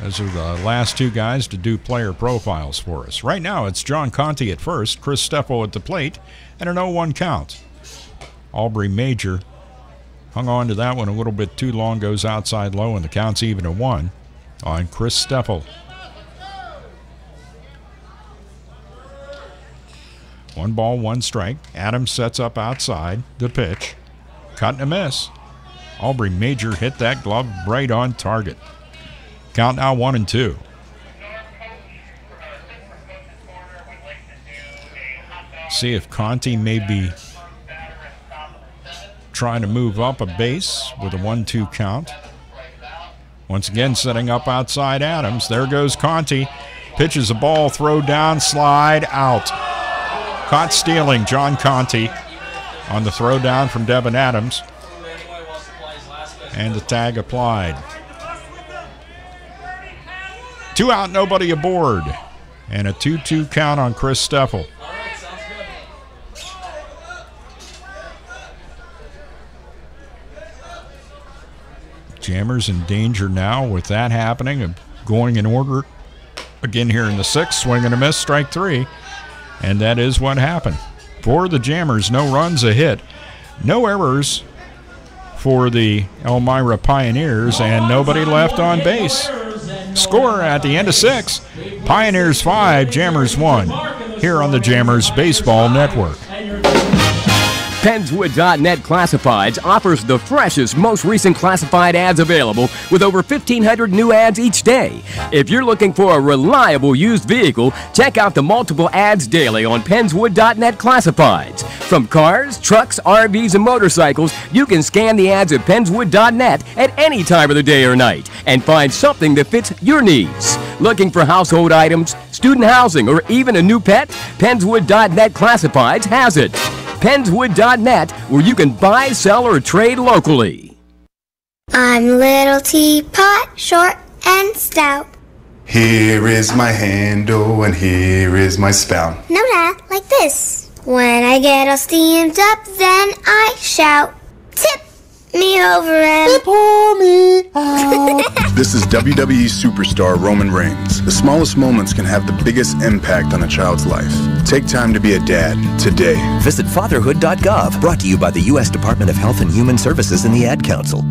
Those are the last two guys to do player profiles for us. Right now, it's John Conti at first, Chris Steffel at the plate, and an 0-1 count. Aubrey Major hung on to that one a little bit too long, goes outside low, and the count's even at 1 on Chris Steffel. 1 ball, 1 strike. Adams sets up outside the pitch. Cut and a miss. Aubrey Major hit that glove right on target. Count now 1-2. See if Conti may be trying to move up a base with a 1-2 count. Once again, setting up outside Adams. There goes Conti. Pitches a ball, throw down, slide, out. Caught stealing, John Conti on the throw down from Devin Adams. And the tag applied. 2 out, nobody aboard. And a 2-2 count on Chris Steffel. Jammers in danger now with that happening, of going in order again here in the 6th. Swing and a miss, strike 3. And that is what happened. For the Jammers, no runs, a hit. No errors for the Elmira Pioneers, and nobody left on base. Score at the end of 6. Pioneers 5, Jammers 1. Here on the Jammers Baseball Network. Penswood.net Classifieds offers the freshest, most recent classified ads available with over 1,500 new ads each day. If you're looking for a reliable used vehicle, check out the multiple ads daily on Penswood.net Classifieds. From cars, trucks, RVs, and motorcycles, you can scan the ads at Penswood.net at any time of the day or night and find something that fits your needs. Looking for household items, student housing, or even a new pet? Penswood.net Classifieds has it. Penswood.net, where you can buy, sell, or trade locally. I'm little teapot, short and stout. Here is my handle and here is my spout. No, Dad, like this. When I get all steamed up, then I shout, tip me over and pour me out. This is WWE superstar Roman Reigns. The smallest moments can have the biggest impact on a child's life. Take time to be a dad today. Visit fatherhood.gov, brought to you by the U.S. Department of Health and Human Services and the Ad Council.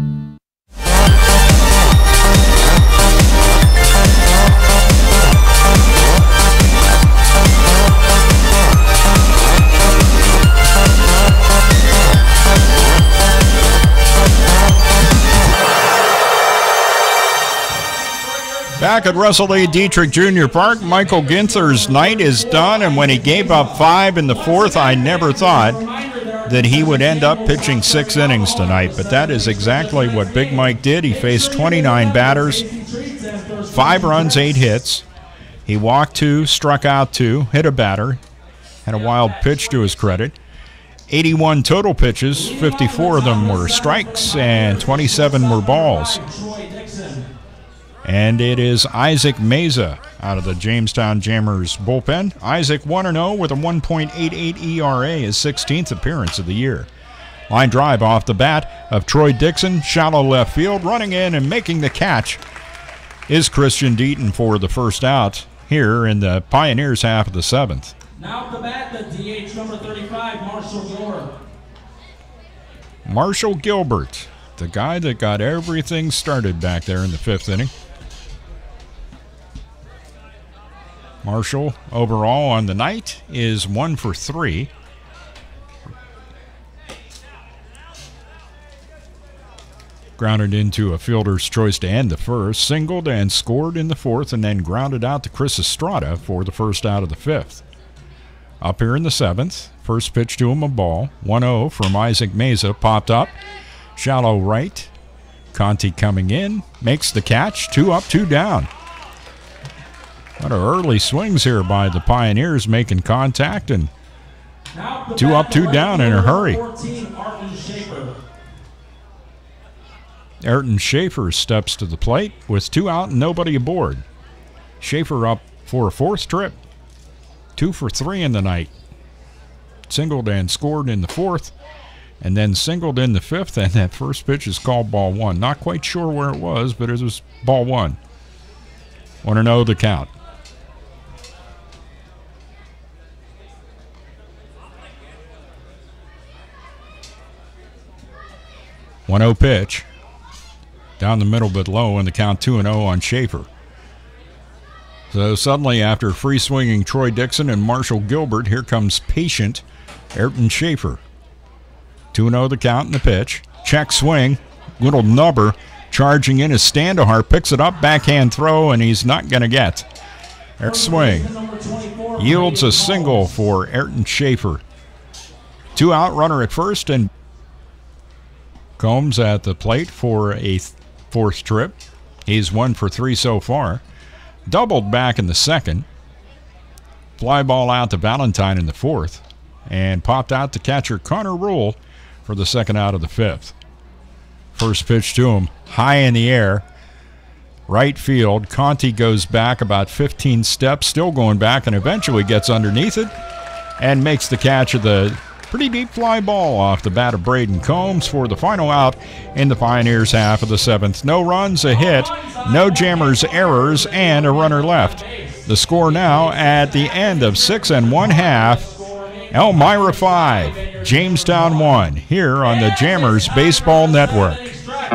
Back at Russell A. Dietrich Jr. Park, Michael Ginther's night is done, and when he gave up 5 in the 4th, I never thought that he would end up pitching 6 innings tonight, but that is exactly what Big Mike did. He faced 29 batters, 5 runs, 8 hits. He walked 2, struck out 2, hit a batter, had a wild pitch to his credit. 81 total pitches, 54 of them were strikes, and 27 were balls. And it is Isaac Meza out of the Jamestown Jammers bullpen. Isaac 1-0 with a 1.88 ERA, his 16th appearance of the year. Line drive off the bat of Troy Dixon, shallow left field. Running in and making the catch is Christian Deaton for the first out here in the Pioneers half of the 7th. Now at the bat, the DH number 35, Marshall Gilbert. Marshall Gilbert, the guy that got everything started back there in the 5th inning. Marshall overall on the night is 1 for 3. Grounded into a fielder's choice to end the 1st, singled and scored in the 4th, and then grounded out to Chris Estrada for the first out of the 5th. Up here in the 7th, first pitch to him, a ball. 1-0 from Isaac Meza, popped up. Shallow right. Conti coming in, makes the catch. 2 up, 2 down. A lot of early swings here by the Pioneers, making contact, and 2 up, 2 down in a hurry. Ayrton Schaefer steps to the plate with 2 out and nobody aboard. Schaefer up for a 4th trip. 2 for 3 in the night. Singled and scored in the 4th, and then singled in the 5th, and that first pitch is called ball 1. Not quite sure where it was, but it was ball 1. Want to know the count. One 0 pitch. Down the middle but low, and the count 2-0 on Schaefer. So suddenly, after free-swinging Troy Dixon and Marshall Gilbert, here comes patient Ayrton Schaefer. 2-0 the count and the pitch. Check swing. Little nubber. Charging in is Standahar. Picks it up. Backhand throw, and he's not going to get. Eric swing. Yields a single for Ayrton Schaefer. 2 out, runner at first, and Combs at the plate for a 4th trip. He's 1 for 3 so far. Doubled back in the 2nd. Fly ball out to Valentine in the 4th. And popped out to catcher Connor Rule for the 2nd out of the 5th. First pitch to him, high in the air. Right field. Conti goes back about 15 steps, still going back, and eventually gets underneath it and makes the catch of the pretty deep fly ball off the bat of Braden Combs for the final out in the Pioneers' half of the 7th. No runs, a hit, no Jammers errors, and a runner left. The score now at the end of 6 1/2. Elmira 5, Jamestown 1, here on the Jammers Baseball Network.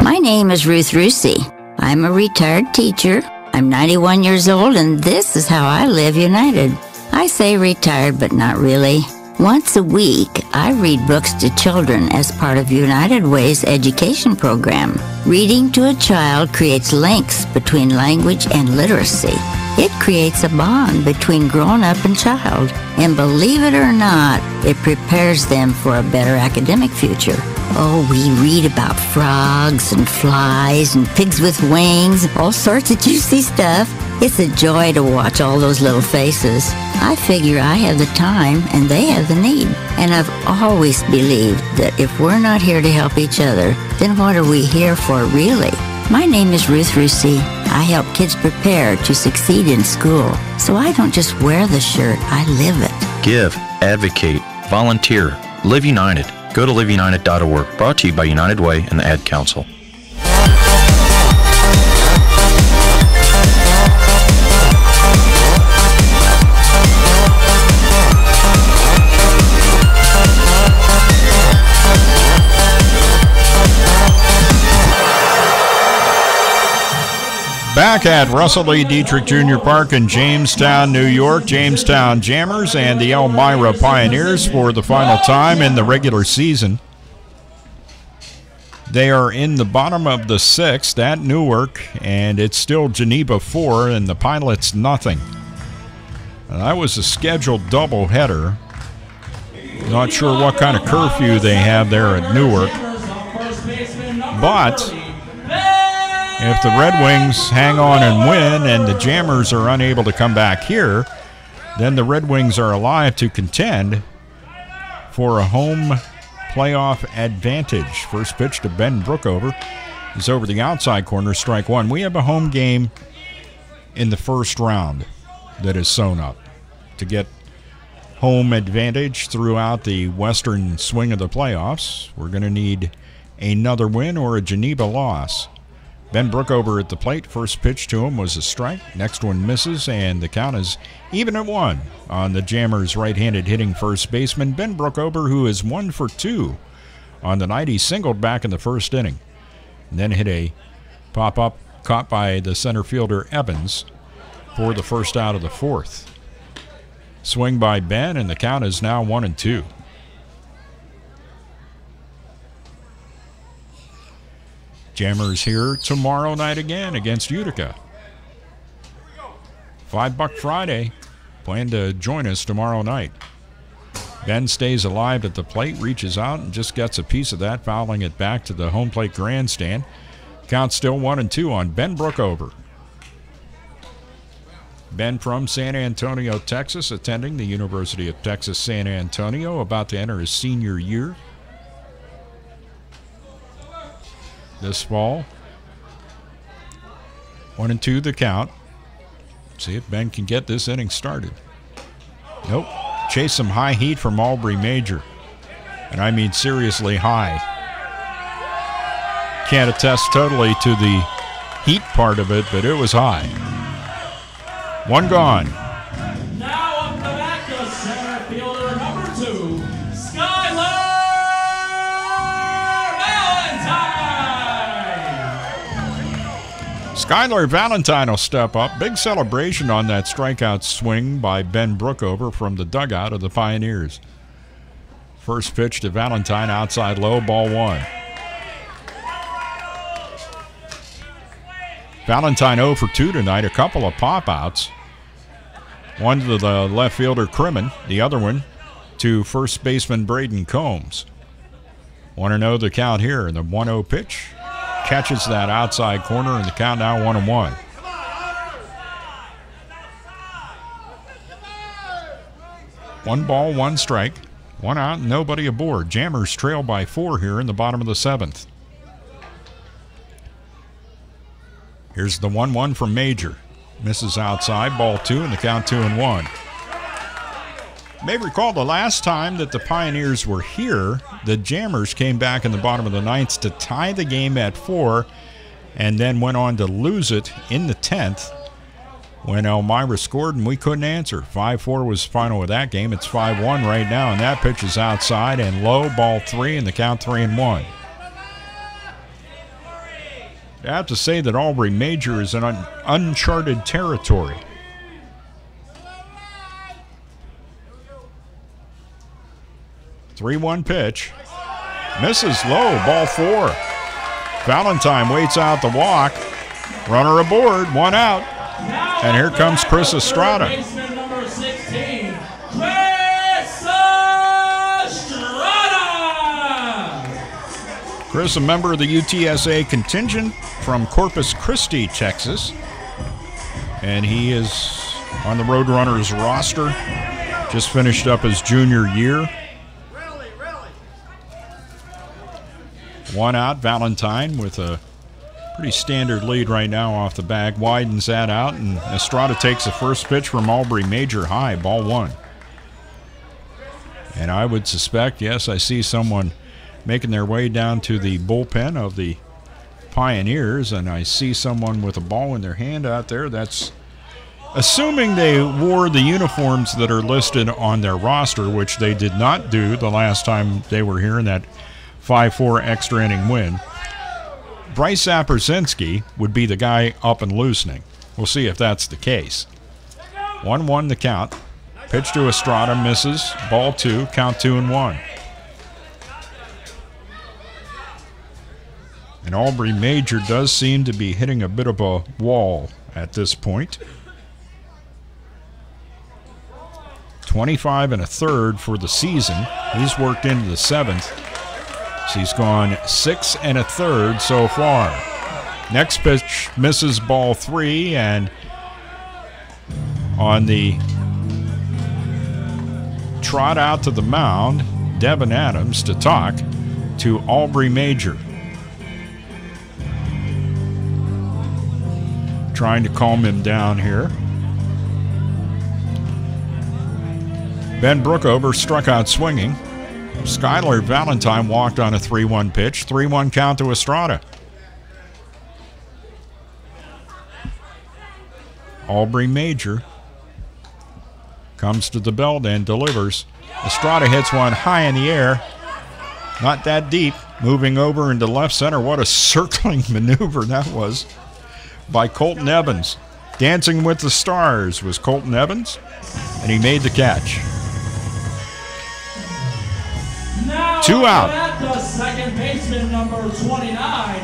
My name is Ruth Rusi. I'm a retired teacher. I'm 91 years old, and this is how I live united. I say retired, but not really. Once a week, I read books to children as part of United Way's education program. Reading to a child creates links between language and literacy. It creates a bond between grown-up and child, and believe it or not, it prepares them for a better academic future. Oh, we read about frogs and flies and pigs with wings, all sorts of juicy stuff. It's a joy to watch all those little faces. I figure I have the time and they have the need. And I've always believed that if we're not here to help each other, then what are we here for really? My name is Ruth Rusi. I help kids prepare to succeed in school. So I don't just wear the shirt, I live it. Give, advocate, volunteer, live united. Go to liveunited.org. Brought to you by United Way and the Ad Council. Back at Russell E. Dietrich Jr. Park in Jamestown, New York, Jamestown Jammers and the Elmira Pioneers for the final time in the regular season. They are in the bottom of the 6th at Newark, and it's still Geneva 4 and the Pilots nothing. That was a scheduled doubleheader. Not sure what kind of curfew they have there at Newark. But if the Red Wings hang on and win and the Jammers are unable to come back here, then the Red Wings are alive to contend for a home playoff advantage. First pitch to Ben Brookover is over the outside corner, strike 1. We have a home game in the first round that is sewn up to get home advantage throughout the western swing of the playoffs. We're going to need another win or a Geneva loss. Ben Brookover at the plate. First pitch to him was a strike. Next one misses, and the count is even at 1 on the Jammers' right-handed hitting first baseman, Ben Brookover, who is 1 for 2 on the night. He singled back in the first inning and then hit a pop-up caught by the center fielder Evans for the first out of the 4th. Swing by Ben, and the count is now 1-2. Jammers here tomorrow night again against Utica. $5 Friday. Plan to join us tomorrow night. Ben stays alive at the plate, reaches out, and just gets a piece of that, fouling it back to the home plate grandstand. Count still 1-2 on Ben Brookover. Ben from San Antonio, Texas, attending the University of Texas San Antonio, about to enter his senior year this fall. 1-2 the count. See if Ben can get this inning started. Nope. Chase some high heat from Aubrey Major. And I mean seriously high. Can't attest totally to the heat part of it, but it was high. One gone. Now up the back to center fielder number 2, Skylar Valentine. Skylar Valentine will step up. Big celebration on that strikeout swing by Ben Brookover from the dugout of the Pioneers. First pitch to Valentine, outside low, ball 1. Valentine 0 for 2 tonight, a couple of pop-outs. One to the left fielder, Crimmin. The other one to first baseman Braden Combs. 1-0 the count here, and the 1-0 pitch catches that outside corner, and the count now 1-1. One ball, one strike. One out, nobody aboard. Jammers trail by 4 here in the bottom of the 7th. Here's the 1-1 from Major. Misses outside, ball 2, and the count 2-1. You may recall the last time that the Pioneers were here, the Jammers came back in the bottom of the 9th to tie the game at 4 and then went on to lose it in the 10th when Elmira scored and we couldn't answer. 5-4 was final of that game. It's 5-1 right now, and that pitch is outside and low, ball 3, and the count 3-1. I have to say that Aubrey Major is in uncharted territory. Three-one pitch. Misses low, ball 4. Valentine waits out the walk. Runner aboard, 1 out. And here comes Chris Estrada. Baseman number 16, Chris Estrada. Chris, a member of the UTSA contingent from Corpus Christi, Texas. And he is on the Roadrunners roster. Just finished up his junior year. 1 out, Valentine with a pretty standard lead right now off the bag. Widens that out, and Estrada takes the first pitch from Aubrey Major high, ball 1. And I would suspect, yes, I see someone making their way down to the bullpen of the Pioneers, and I see someone with a ball in their hand out there. That's assuming they wore the uniforms that are listed on their roster, which they did not do the last time they were here in that 5-4 extra inning win. Bryce Zaprzinski would be the guy up and loosening. We'll see if that's the case. 1-1 the count. Pitch to Estrada, misses. Ball 2, count 2-1. And Aubrey Major does seem to be hitting a bit of a wall at this point. 25 1/3 for the season. He's worked into the 7th. So he's gone 6 1/3 so far. Next pitch misses, ball 3, and on the trot out to the mound, Devin Adams to talk to Aubrey Major. Trying to calm him down here. Ben Brookover struck out swinging. Skylar Valentine walked on a 3-1 pitch. 3-1 count to Estrada. Aubrey Major comes to the belt and delivers. Estrada hits one high in the air. Not that deep. Moving over into left center. What a circling maneuver that was by Colton Evans. Dancing with the Stars was Colton Evans, and he made the catch. Now 2 out. At the second baseman, number 29,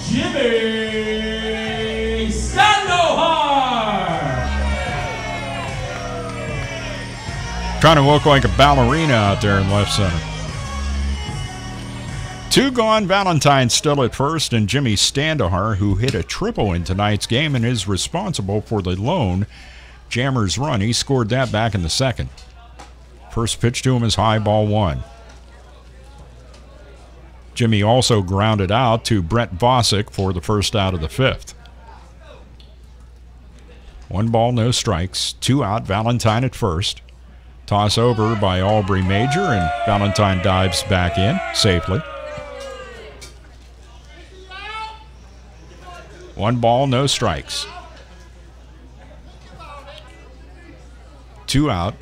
Jimmy Sandohar. Trying to look like a ballerina out there in left center. 2 gone. Valentine still at first, and Jimmy Sandohar, who hit a triple in tonight's game and is responsible for the lone Jammers run. He scored that back in the 2nd. First pitch to him is high, ball 1. Jimmy also grounded out to Brett Vosick for the first out of the 5th. 1 ball, no strikes. 2 out, Valentine at first. Toss over by Aubrey Major, and Valentine dives back in safely. 1 ball, no strikes. 2 out.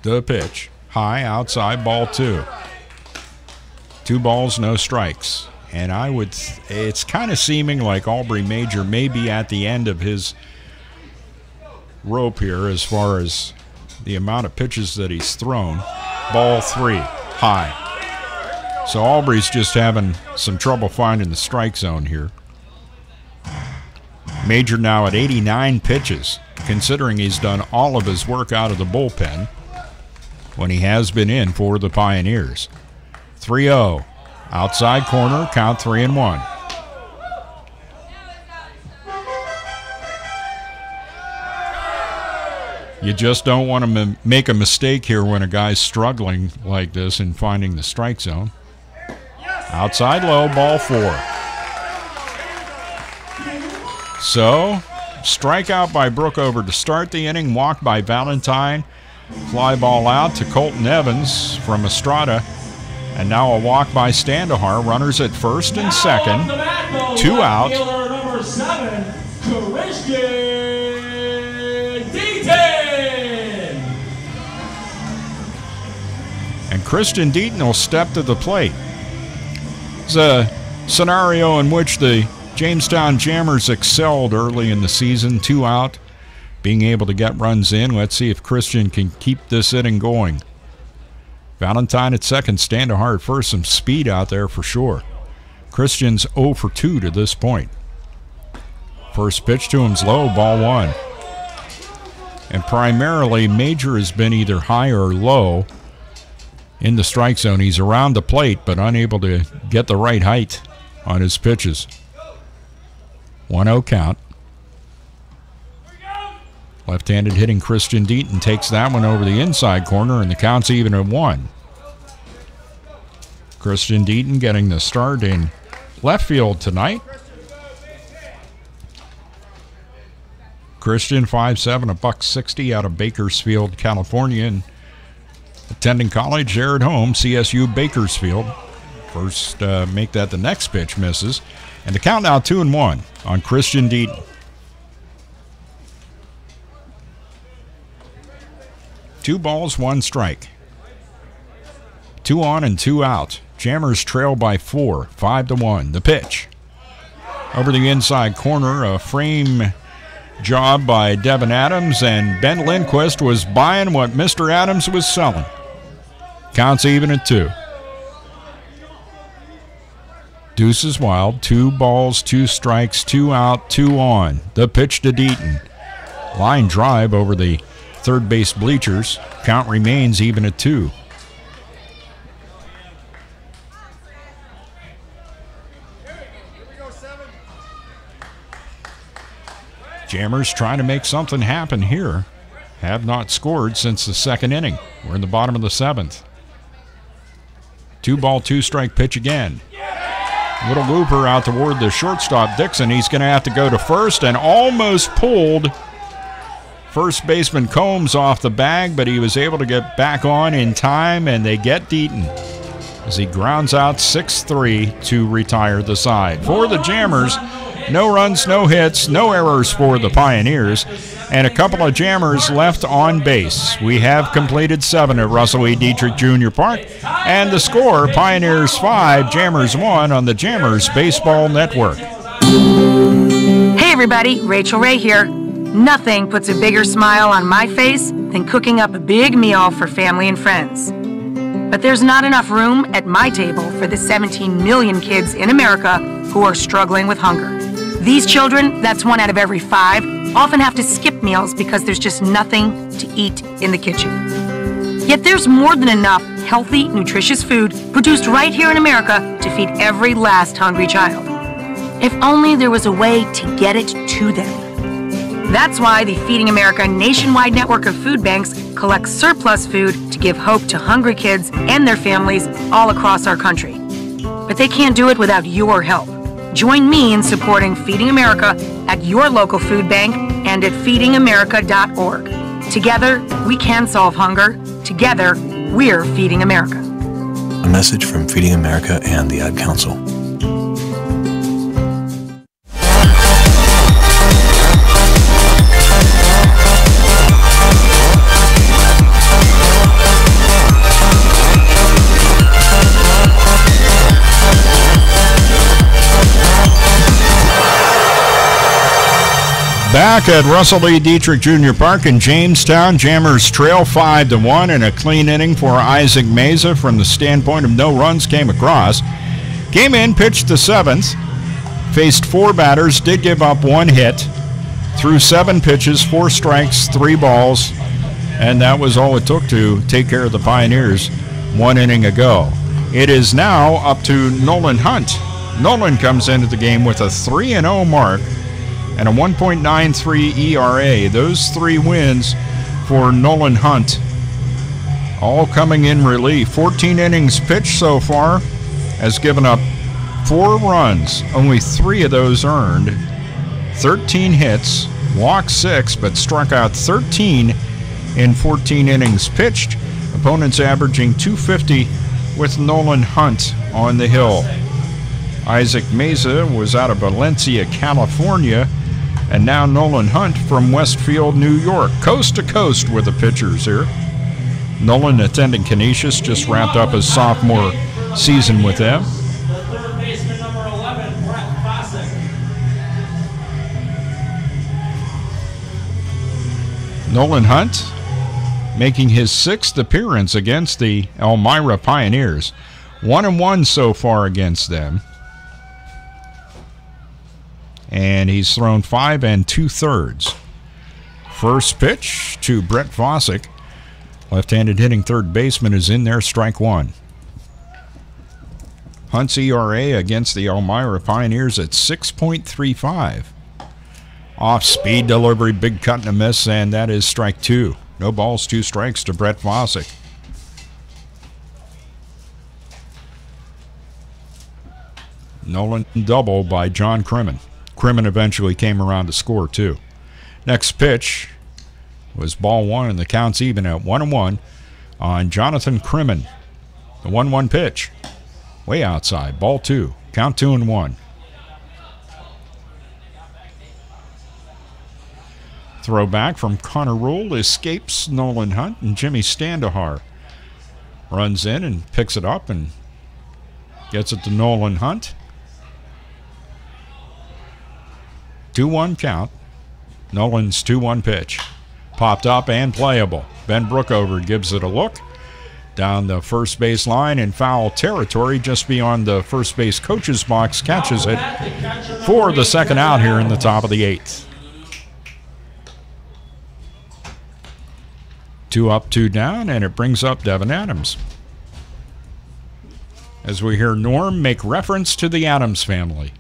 The pitch. High, outside, ball 2. 2 balls, no strikes. And it's kind of seeming like Aubrey Major may be at the end of his rope here as far as the amount of pitches that he's thrown. Ball 3, high. So Aubrey's just having some trouble finding the strike zone here. Major now at 89 pitches, considering he's done all of his work out of the bullpen when he has been in for the Pioneers. 3-0. Outside corner, count 3-1. You just don't want to make a mistake here when a guy's struggling like this in finding the strike zone. Outside low, ball 4. So, strikeout by Brookover to start the inning, walk by Valentine, fly ball out to Colton Evans from Estrada, and now a walk by Standahar. Runners at first and second, 2 out. Number 7, Christian Deaton. And Christian Deaton will step to the plate. It's a scenario in which the Jamestown Jammers excelled early in the season, 2 out, being able to get runs in. Let's see if Christian can keep this inning going. Valentine at second, Standahar at first. Some speed out there for sure. Christian's 0 for 2 to this point. First pitch to him's low, ball 1. And primarily, Major has been either high or low in the strike zone. He's around the plate, but unable to get the right height on his pitches. 1-0 count. Left-handed hitting Christian Deaton takes that one over the inside corner, and the count's even at 1. Christian Deaton getting the start in left field tonight. Christian, 5'7", $160 out of Bakersfield, California, and attending college there at home, CSU Bakersfield. First, make that the next pitch, misses. And the count now 2-1 on Christian Deaton. 2 balls, 1 strike. 2 on and 2 out. Jammers trail by 4, 5-1. The pitch. Over the inside corner, a frame job by Devin Adams, and Ben Lindquist was buying what Mr. Adams was selling. Counts even at 2. Deuces wild, 2 balls, 2 strikes, 2 out, 2 on. The pitch to Deaton. Line drive over the third base bleachers. Count remains even at 2. Jammers trying to make something happen here. Have not scored since the second inning. We're in the bottom of the 7th. 2 ball, 2 strike pitch again. Little looper out toward the shortstop, Dixon. He's going to have to go to first, and almost pulled first baseman Combs off the bag, but he was able to get back on in time, and they get Deaton as he grounds out 6-3 to retire the side. For the Jammers, no runs, no hits, no errors for the Pioneers, and a couple of Jammers left on base. We have completed 7 at Russell E. Dietrich Jr. Park, and the score, Pioneers 5, Jammers 1 on the Jammers Baseball Network. Hey everybody, Rachel Ray here. Nothing puts a bigger smile on my face than cooking up a big meal for family and friends. But there's not enough room at my table for the 17 million kids in America who are struggling with hunger. These children, that's 1 out of every 5, often have to skip meals because there's just nothing to eat in the kitchen. Yet there's more than enough healthy, nutritious food produced right here in America to feed every last hungry child. If only there was a way to get it to them. That's why the Feeding America nationwide network of food banks collects surplus food to give hope to hungry kids and their families all across our country. But they can't do it without your help. Join me in supporting Feeding America at your local food bank and at feedingamerica.org. Together, we can solve hunger. Together, we're Feeding America. A message from Feeding America and the Ad Council. Back at Russell Lee Dietrich Jr. Park in Jamestown, Jammers trail 5-1, and a clean inning for Isaac Meza from the standpoint of no runs came across. Came in, pitched the 7th, faced 4 batters, did give up 1 hit, threw 7 pitches, 4 strikes, 3 balls, and that was all it took to take care of the Pioneers 1 inning ago. It is now up to Nolan Hunt. Nolan comes into the game with a 3-0 mark and a 1.93 ERA. Those 3 wins for Nolan Hunt, all coming in relief. 14 innings pitched so far, has given up 4 runs, only 3 of those earned, 13 hits, walked 6, but struck out 13 in 14 innings pitched. Opponents averaging .250 with Nolan Hunt on the hill. Isaac Meza was out of Valencia, California, and now Nolan Hunt from Westfield, New York. Coast to coast with the pitchers here. Nolan attending Canisius, just wrapped up his sophomore season with them. Third baseman number 11, Brett Fossick. Nolan Hunt making his 6th appearance against the Elmira Pioneers. 1-1 so far against them. And he's thrown 5 2/3. First pitch to Brett Fossick. Left-handed hitting third baseman is in there, strike 1. Hunt's ERA against the Elmira Pioneers at 6.35. Off-speed delivery, big cut and a miss, and that is strike 2. No balls, 2 strikes to Brett Fossick. Nolan double by John Crimmen. Crimmen eventually came around to score, too. Next pitch was ball 1, and the count's even at 1-1 on Jonathan Crimmen. The 1-1 pitch. Way outside. Ball 2. Count 2-1. Throw back from Connor Rule escapes Nolan Hunt, and Jimmy Standahar runs in and picks it up and gets it to Nolan Hunt. 2-1 count. Nolan's 2-1 pitch. Popped up and playable. Ben Brookover gives it a look. Down the first base line in foul territory just beyond the first base coach's box. Catches it for the second out here in the top of the 8th. 2 up, 2 down, and it brings up Devin Adams. As we hear Norm make reference to the Adams family.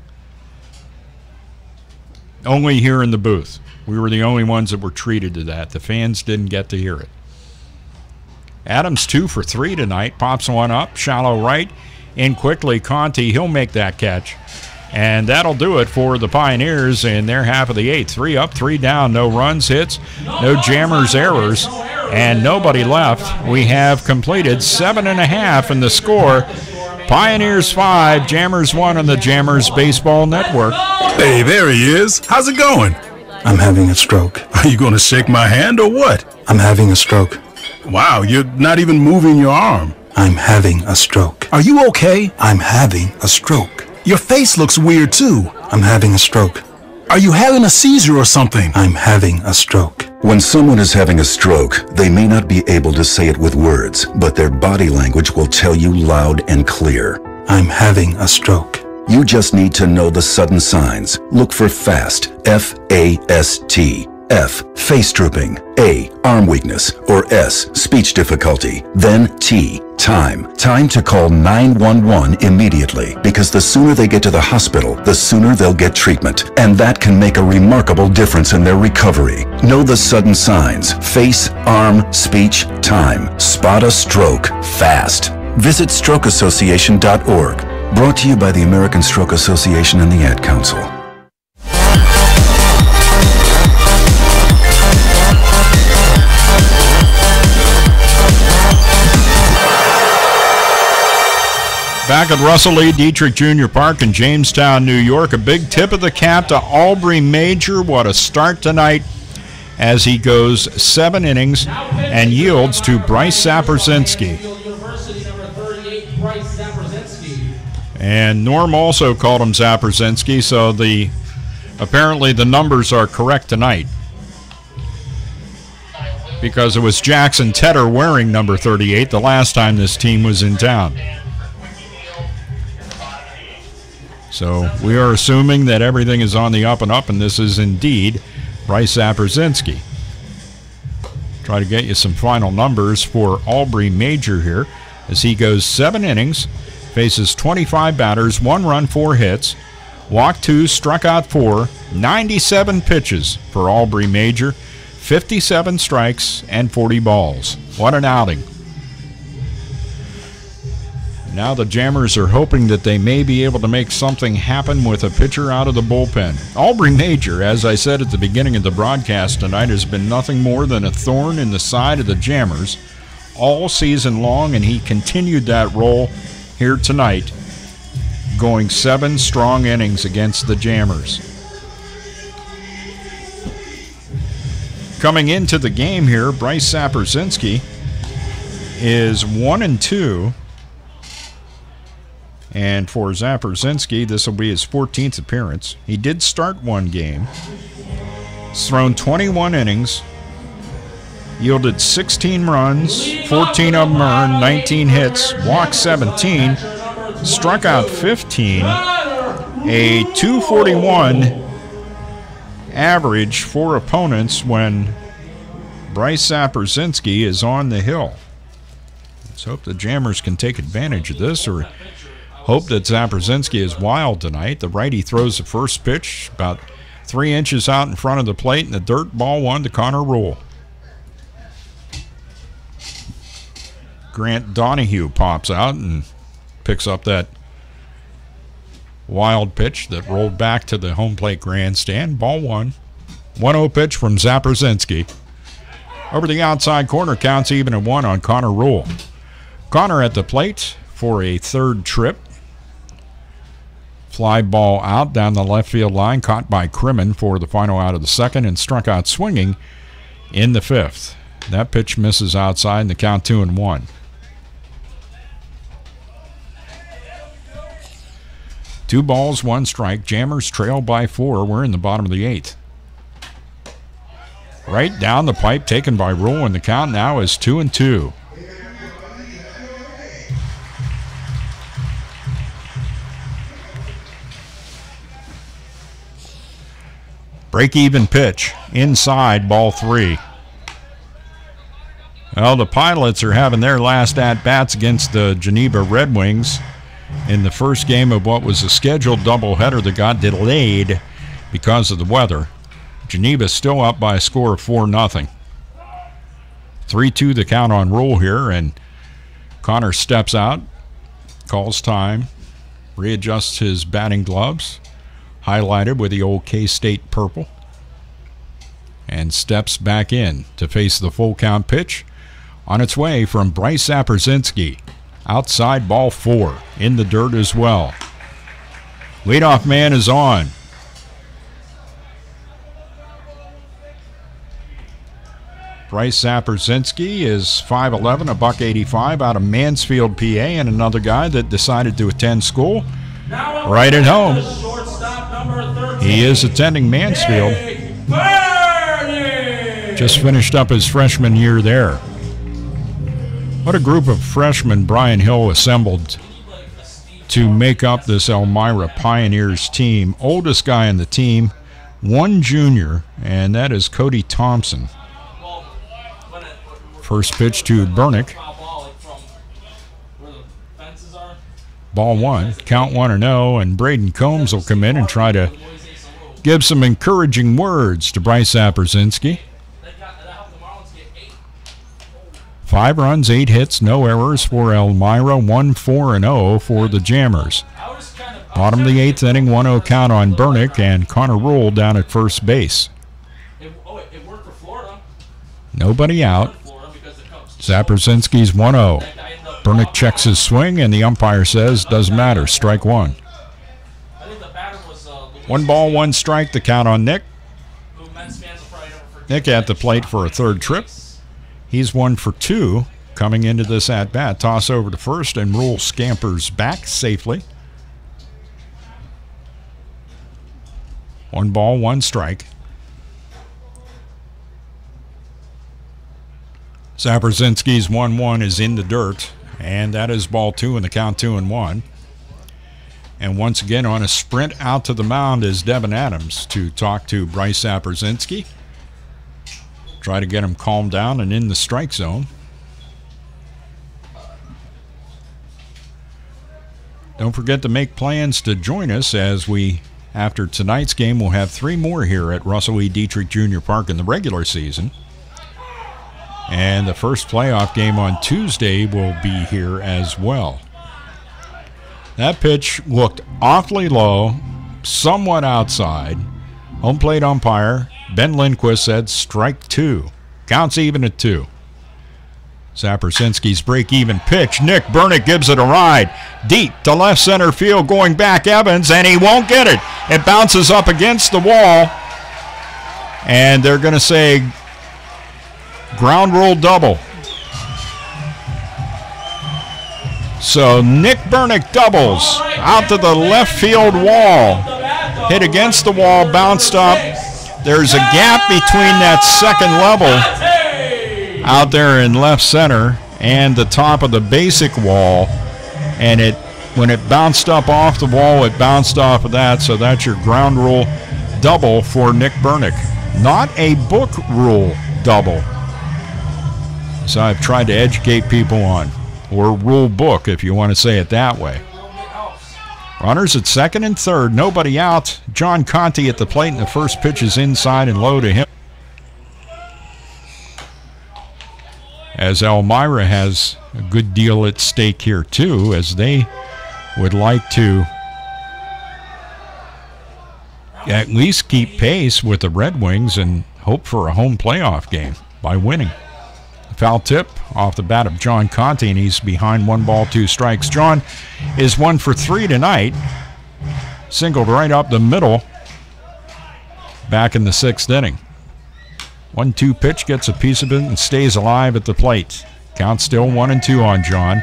Only here in the booth. We were the only ones that were treated to that. The fans didn't get to hear it. Adams 2 for 3 tonight. Pops one up, shallow right. In quickly, Conti, he'll make that catch. And that'll do it for the Pioneers in their half of the 8th. 3 up, 3 down. No runs, hits, no Jammers errors, and nobody left. We have completed 7.5 in the score. Pioneers 5, Jammers 1 on the Jammers Baseball Network. Hey, there he is. How's it going? I'm having a stroke. Are you going to shake my hand or what? I'm having a stroke. Wow, you're not even moving your arm. I'm having a stroke. Are you okay? I'm having a stroke. Your face looks weird too. I'm having a stroke. Are you having a seizure or something? I'm having a stroke. When someone is having a stroke, they may not be able to say it with words, but their body language will tell you loud and clear. I'm having a stroke. You just need to know the sudden signs. Look for FAST, F-A-S-T. F, face drooping. A, arm weakness. Or S, speech difficulty. Then T, time. Time to call 911 immediately, because the sooner they get to the hospital, the sooner they'll get treatment. And that can make a remarkable difference in their recovery. Know the sudden signs. Face, arm, speech, time. Spot a stroke fast. Visit strokeassociation.org. Brought to you by the American Stroke Association and the Ad Council. Back at Russell Lee Dietrich Jr. Park in Jamestown, New York. A big tip of the cap to Aubrey Major. What a start tonight as he goes 7 innings and yields to Bryce Zaprzinski. And Norm also called him Zaprzinski, so apparently the numbers are correct tonight, because it was Jackson Tedder wearing number 38 the last time this team was in town. So we are assuming that everything is on the up and up, and this is indeed Bryce Zaprzinski. Try to get you some final numbers for Aubrey Major here as he goes 7 innings, faces 25 batters, 1 run, 4 hits, walked 2, struck out 4, 97 pitches for Aubrey Major, 57 strikes, and 40 balls. What an outing. Now the Jammers are hoping that they may be able to make something happen with a pitcher out of the bullpen. Aubrey Major, as I said at the beginning of the broadcast tonight, has been nothing more than a thorn in the side of the Jammers all season long, and he continued that role here tonight, going 7 strong innings against the Jammers. Coming into the game here, Bryce Zaprzinski is 1-2. And for Zaprzinski, this will be his 14th appearance. He did start 1 game. He's thrown 21 innings, yielded 16 runs, 14 of them earned, 19 hits, walked 17, struck out 15, a 241 average for opponents when Bryce Zaprzinski is on the hill. Let's hope the Jammers can take advantage of this, or hope that Zaprzinski is wild tonight. The righty throws the first pitch about 3 inches out in front of the plate in the dirt. Ball 1 to Connor Rule. Grant Donahue pops out and picks up that wild pitch that rolled back to the home plate grandstand. Ball 1. 1-0 pitch from Zaprzinski. Over the outside corner, counts even at 1 on Connor Rule. Connor at the plate for a 3rd trip. Fly ball out down the left field line, caught by Crimmin for the final out of the 2nd, and struck out swinging in the 5th. That pitch misses outside, and the count 2-1. Two balls, 1 strike. Jammers trail by 4. We're in the bottom of the 8th. Right down the pipe, taken by Rule, and the count now is 2-2. Break-even pitch, inside, ball 3. Well, the Pilots are having their last at-bats against the Geneva Red Wings in the first game of what was a scheduled doubleheader that got delayed because of the weather. Geneva still up by a score of 4-0. 3-2 the count on Rule here, and Connor steps out, calls time, readjusts his batting gloves, highlighted with the old K-State purple, and steps back in to face the full count pitch on its way from Bryce Zaprzinski. Outside, ball 4, in the dirt as well. Leadoff man is on. Bryce Zaprzinski is 5'11", $185, out of Mansfield, PA, and another guy that decided to attend school right at home. He is attending Mansfield. Just finished up his freshman year there. What a group of freshmen Brian Hill assembled to make up this Elmira Pioneers team. Oldest guy on the team, 1 junior, and that is Cody Thompson. First pitch to Bernick. Ball 1, count 1-0, and Braden Combs will come in and try to give some encouraging words to Bryce Zaprzinski. 5 runs, 8 hits, no errors for Elmira, 1-4-0 for the Jammers. Bottom of the 8th inning, 1-0 count on Bernick, and Connor Rule down at first base. Nobody out. Zaprzinski's 1-0. Bernick checks his swing, and the umpire says, doesn't matter, strike one. 1 ball, 1 strike, the count on Nick. Nick at the plate for a third trip. He's 1 for 2 coming into this at-bat. Toss over to first, and Rule scampers back safely. 1 ball, 1 strike. Zabrzinski's 1-1 is in the dirt, and that is ball 2 in the count, 2-1. And once again on a sprint out to the mound is Devin Adams to talk to Bryce Zabrzinski. Try to get him calmed down and in the strike zone. Don't forget to make plans to join us as we, after tonight's game, we'll have 3 more here at Russell E. Dietrich Jr. Park in the regular season. And the first playoff game on Tuesday will be here as well. That pitch looked awfully low, somewhat outside. Home plate umpire Ben Lindquist said strike 2. Counts even at 2. Zabrzinski's break-even pitch. Nick Bernick gives it a ride. Deep to left center field, going back Evans, and he won't get it. It bounces up against the wall, and they're going to say ground rule double. So Nick Bernick doubles out to the left field wall. Hit against the wall, bounced up. There's a gap between that second level out there in left center and the top of the basic wall. And when it bounced up off the wall, it bounced off of that. So that's your ground rule double for Nick Bernick. Not a book rule double, so I've tried to educate people on. Or rule book, if you want to say it that way. Runners at second and third, nobody out. John Conti at the plate, and the first pitch is inside and low to him. As Elmira has a good deal at stake here, too, as they would like to at least keep pace with the Red Wings and hope for a home playoff game by winning. Foul tip off the bat of John Conti, and he's behind 1 ball, 2 strikes. John is 1 for 3 tonight. Singled right up the middle back in the 6th inning. 1-2 pitch, gets a piece of it and stays alive at the plate. Count still 1-2 on John.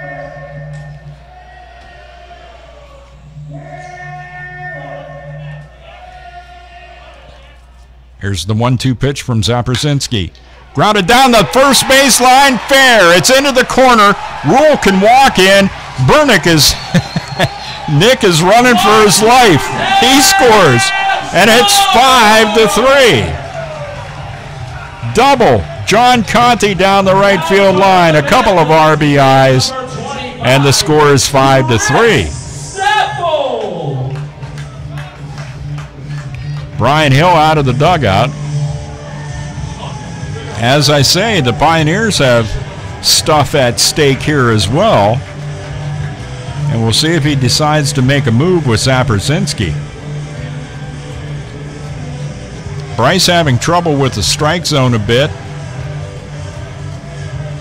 Here's the 1-2 pitch from Zabrzinski. Grounded down the first baseline, fair. It's into the corner. Rule can walk in. Bernick is, Nick is running for his life. He scores, and it's 5-3. Double. John Conti down the right field line. A couple of RBIs, and the score is 5-3. Brian Hill out of the dugout. As I say, the Pioneers have stuff at stake here as well. And we'll see if he decides to make a move with Zabrzinski. Bryce having trouble with the strike zone a bit.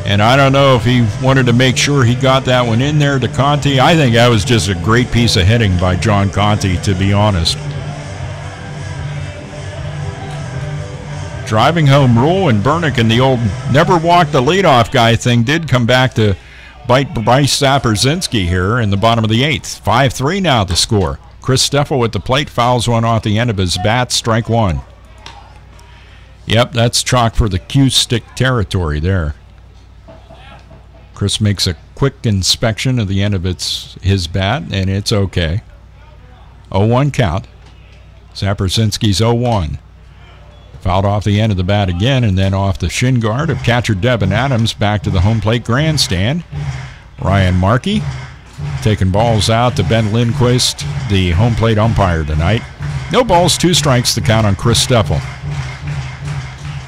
And I don't know if he wanted to make sure he got that one in there to Conti. I think that was just a great piece of hitting by John Conti, to be honest. Driving home Rule, and Bernick in the old never walk the leadoff guy thing did come back to bite Bryce Zabrzinski here in the bottom of the 8th. 5-3 now the score. Chris Steffel at the plate fouls one off the end of his bat, strike 1. Yep, that's chalk for the cue stick territory there. Chris makes a quick inspection of the end of his bat, and it's okay. 0-1 count. Zabrzinski's 0-1. Fouled off the end of the bat again, and then off the shin guard of catcher Devin Adams back to the home plate grandstand. Ryan Markey taking balls out to Ben Lindquist, the home plate umpire tonight. No balls, 2 strikes, the count on Chris Steffel.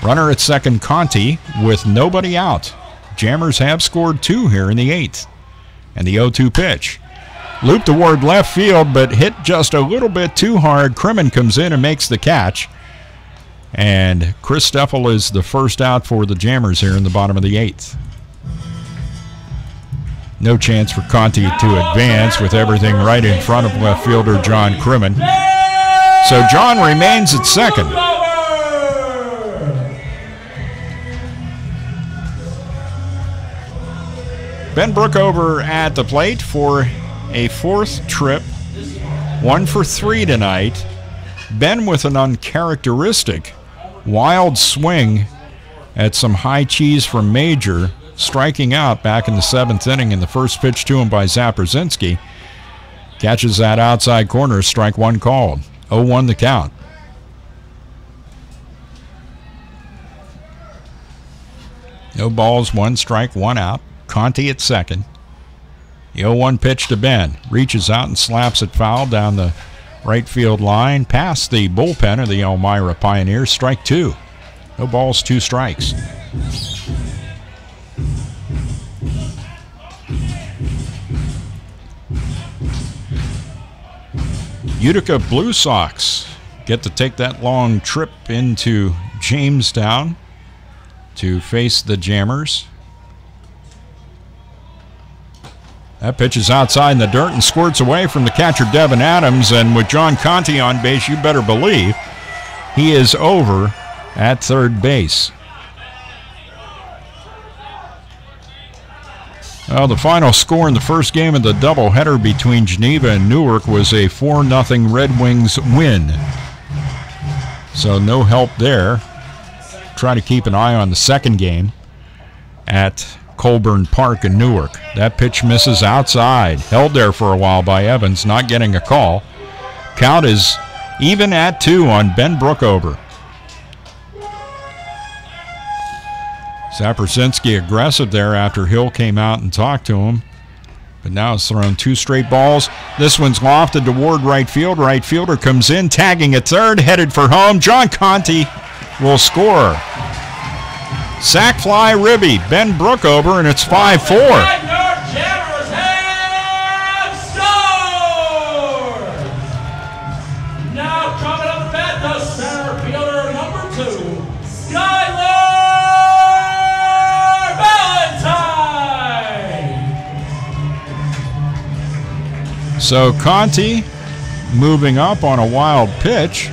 Runner at second, Conti, with nobody out. Jammers have scored 2 here in the 8th. And the 0-2 pitch. Looped toward left field, but hit just a little bit too hard. Crimmin comes in and makes the catch. And Chris Steffel is the first out for the Jammers here in the bottom of the 8th. No chance for Conti to advance with everything right in front of left fielder John Crimmin. So John remains at second. Ben Brookover at the plate for a fourth trip. 1 for 3 tonight. Ben with an uncharacteristic wild swing at some high cheese from Major, striking out back in the 7th inning in the first pitch to him by Zaprzinski. Catches that outside corner, strike one called. 0-1 the count. No balls, 1 strike, 1 out. Conti at second. The 0-1 pitch to Ben. Reaches out and slaps it foul down the right field line, past the bullpen of the Elmira Pioneers. Strike 2. No balls, 2 strikes. Utica Blue Sox get to take that long trip into Jamestown to face the Jammers. That pitch is outside in the dirt and squirts away from the catcher Devin Adams, and with John Conti on base, you better believe he is over at third base. Well, the final score in the first game of the doubleheader between Geneva and Newark was a 4-0 Red Wings win. So no help there. Try to keep an eye on the second game at Colburn Park in Newark. That pitch misses outside. Held there for a while by Evans, not getting a call. Count is even at 2 on Ben Brookover. Zaprzinski aggressive there after Hill came out and talked to him. But now it's thrown 2 straight balls. This one's lofted toward right field. Right fielder comes in, tagging at third, headed for home. John Conti will score. Sack fly ribby, Ben Brookover, and it's 5-4. Now coming up the bat, the center fielder, number 2, Skylar Valentine. So Conti moving up on a wild pitch.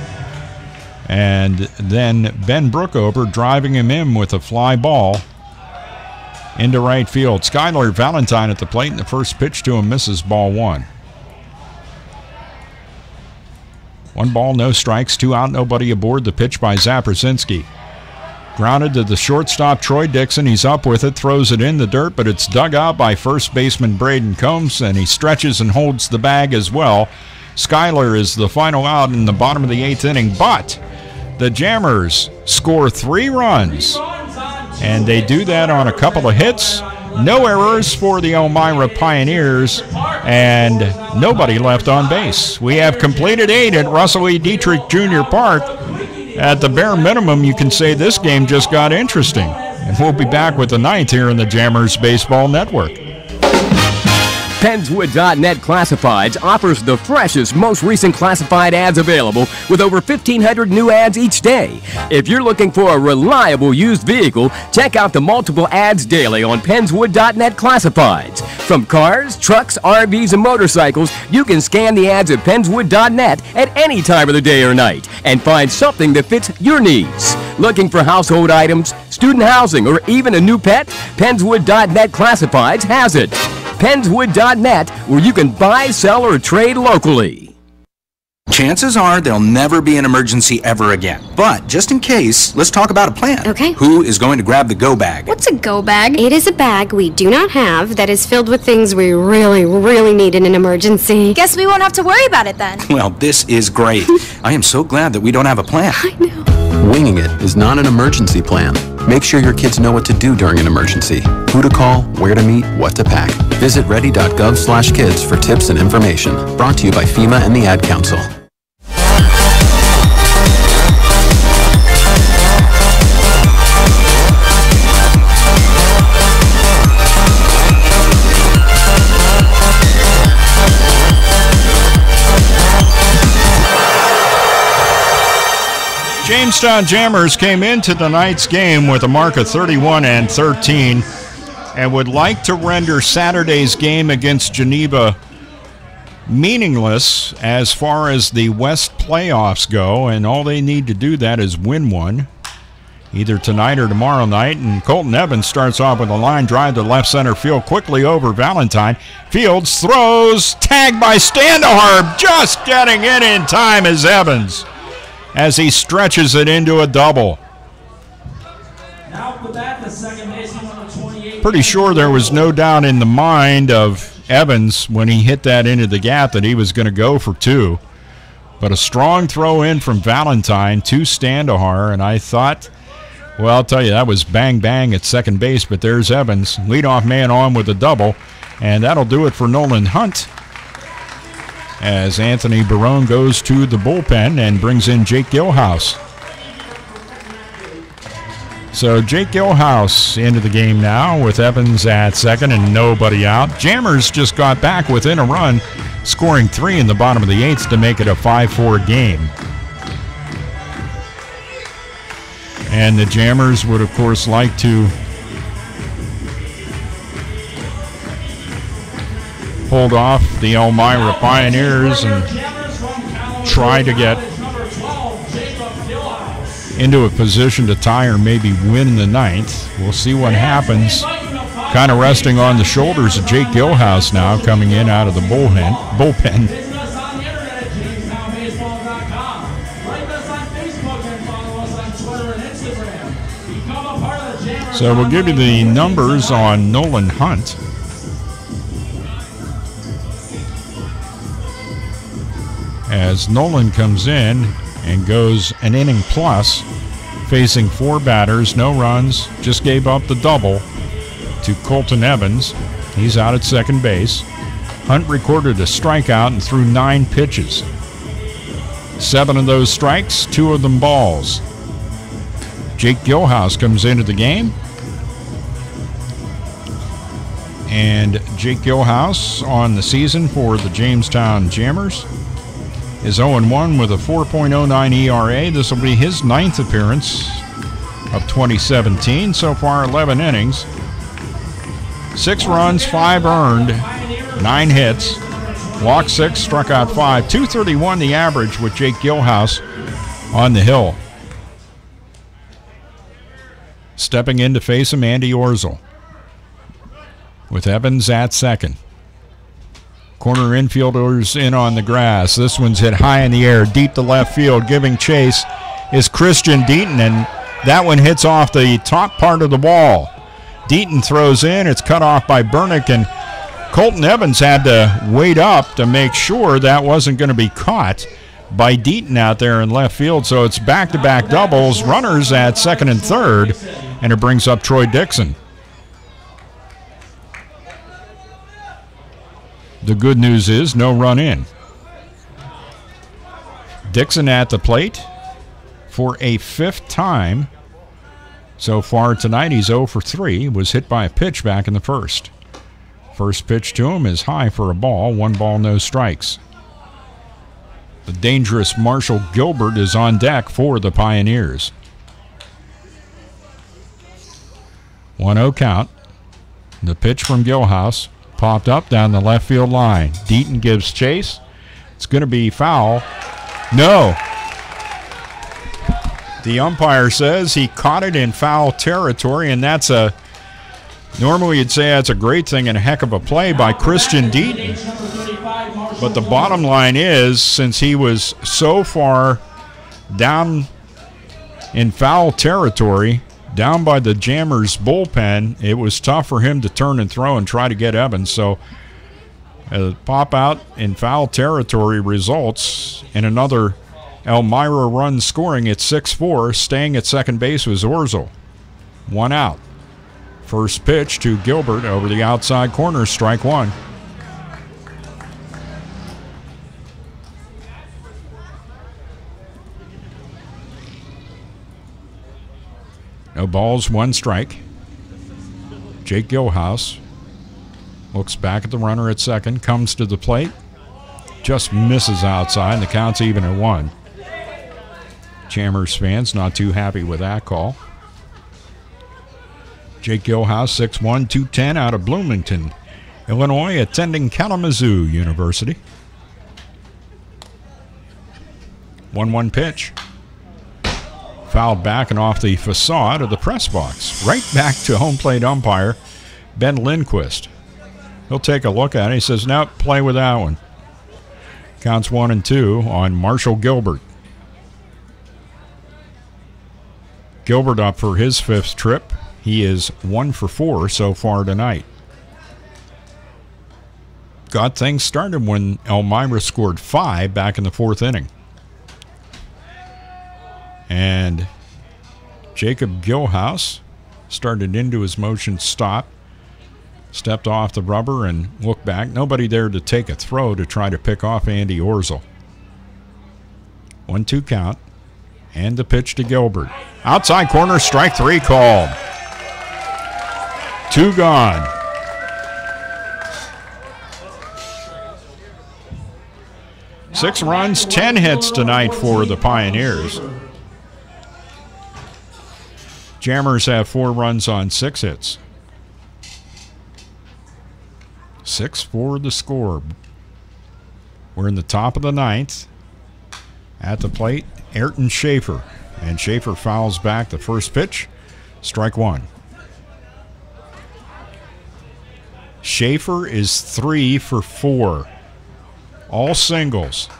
And then Ben Brookover driving him in with a fly ball into right field. Skylar Valentine at the plate, and the first pitch to him misses ball 1. 1 ball, no strikes, 2 out, nobody aboard. The pitch by Zaprzinski. Grounded to the shortstop, Troy Dixon. He's up with it, throws it in the dirt, but it's dug out by first baseman Braden Combs, and he stretches and holds the bag as well. Skylar is the final out in the bottom of the 8th inning, but the Jammers score 3 runs, and they do that on a couple of hits. No errors for the Elmira Pioneers, and nobody left on base. We have completed 8 at Russell E. Dietrich Jr. Park. At the bare minimum, you can say this game just got interesting. And we'll be back with the 9th here in the Jammers Baseball Network. Pennswood.net Classifieds offers the freshest, most recent classified ads available with over 1,500 new ads each day. If you're looking for a reliable used vehicle, check out the multiple ads daily on Pennswood.net Classifieds. From cars, trucks, RVs, and motorcycles, you can scan the ads at Pennswood.net at any time of the day or night and find something that fits your needs. Looking for household items, student housing, or even a new pet? Pennswood.net Classifieds has it. Pennswood.net, where you can buy, sell, or trade locally. Chances are there'll never be an emergency ever again. But just in case, let's talk about a plan. Okay. Who is going to grab the go bag? What's a go bag? It is a bag we do not have that is filled with things we really, really need in an emergency. Guess we won't have to worry about it then. Well, this is great. I am so glad that we don't have a plan. I know. Winging it is not an emergency plan. Make sure your kids know what to do during an emergency, who to call, where to meet, what to pack. Visit ready.gov/kids for tips and information. Brought to you by FEMA and the Ad Council. Jamestown Jammers came into tonight's game with a mark of 31-13. and would like to render Saturday's game against Geneva meaningless as far as the West playoffs go, and all they need to do that is win one, either tonight or tomorrow night. And Colton Evans starts off with a line drive to left center field, quickly over Valentine. Fields throws, tagged by Standahar, just getting it in time is Evans as he stretches it into a double. Now with that, the second baseman, number 28. Pretty sure there was no doubt in the mind of Evans when he hit that into the gap that he was going to go for two. But a strong throw in from Valentine to Standahar, and I thought, well, I'll tell you, that was bang bang at second base, but there's Evans, leadoff man on with a double, and that'll do it for Nolan Hunt as Anthony Barone goes to the bullpen and brings in Jake Gilhouse. So Jake Gilhouse into the game now with Evans at second and nobody out. Jammers just got back within a run, scoring 3 in the bottom of the 8th to make it a 5-4 game. And the Jammers would, of course, like to hold off the Elmira Pioneers and try to get into a position to tie or maybe win the 9th. We'll see what happens. Kind of resting on the shoulders of Jake Gilhouse now, coming in out of the bullpen. So we'll give you the numbers on Nolan Hunt. As Nolan comes in and goes an inning plus, facing 4 batters, no runs, just gave up the double to Colton Evans. He's out at second base. Hunt recorded a strikeout and threw 9 pitches. 7 of those strikes, 2 of them balls. Jake Gilhouse comes into the game. And Jake Gilhouse on the season for the Jamestown Jammers is 0-1 with a 4.09 ERA. This will be his 9th appearance of 2017. So far, 11 innings, 6 runs, 5 earned, 9 hits, walked 6, struck out 5. 231 the average with Jake Gilhouse on the hill. Stepping in to face him, Andy Orzel, with Evans at second. Corner infielders in on the grass. This one's hit high in the air, deep to left field. Giving chase is Christian Deaton, and that one hits off the top part of the wall. Deaton throws in. It's cut off by Bernick, and Colton Evans had to wait up to make sure that wasn't going to be caught by Deaton out there in left field. So it's back-to-back doubles, runners at second and third, and it brings up Troy Dixon. The good news is no run in. Dixon at the plate for a 5th time. So far tonight, he's 0 for 3. Was hit by a pitch back in the first. First pitch to him is high for a ball. 1 ball, no strikes. The dangerous Marshall Gilbert is on deck for the Pioneers. 1-0 count. The pitch from Gilhouse popped up down the left field line. Deaton gives chase. It's going to be foul. No. The umpire says he caught it in foul territory, and that's a, normally you'd say that's a great thing and a heck of a play by Christian Deaton. But the bottom line is, since he was so far down in foul territory, down by the Jammers bullpen, it was tough for him to turn and throw and try to get Evans. So a pop out in foul territory results in another Elmira run scoring at 6-4. Staying at second base was Orzel. 1 out. First pitch to Gilbert over the outside corner, strike 1. No balls, 1 strike. Jake Gilhouse looks back at the runner at second, comes to the plate, just misses outside, and the count's even at 1. Jammers fans not too happy with that call. Jake Gilhouse, 6'1", 210, out of Bloomington, Illinois, attending Kalamazoo University. 1-1 pitch. Fouled back and off the facade of the press box. Right back to home plate umpire Ben Lindquist. He'll take a look at it. He says, nope, play with that one. Counts 1-2 on Marshall Gilbert. Gilbert up for his 5th trip. He is 1 for 4 so far tonight. Got things started when Elmira scored 5 back in the 4th inning. And Jacob Gilhouse started into his motion stop, stepped off the rubber and looked back. Nobody there to take a throw to try to pick off Andy Orzel. 1-2 count. And the pitch to Gilbert. Outside corner, strike 3 called. 2 gone. Six runs, 10 hits tonight for the Pioneers. Jammers have 4 runs on 6 hits. 6-4 the score. We're in the top of the 9th. At the plate, Ayrton Schaefer. And Schaefer fouls back the first pitch. Strike 1. Schaefer is 3 for 4. All singles.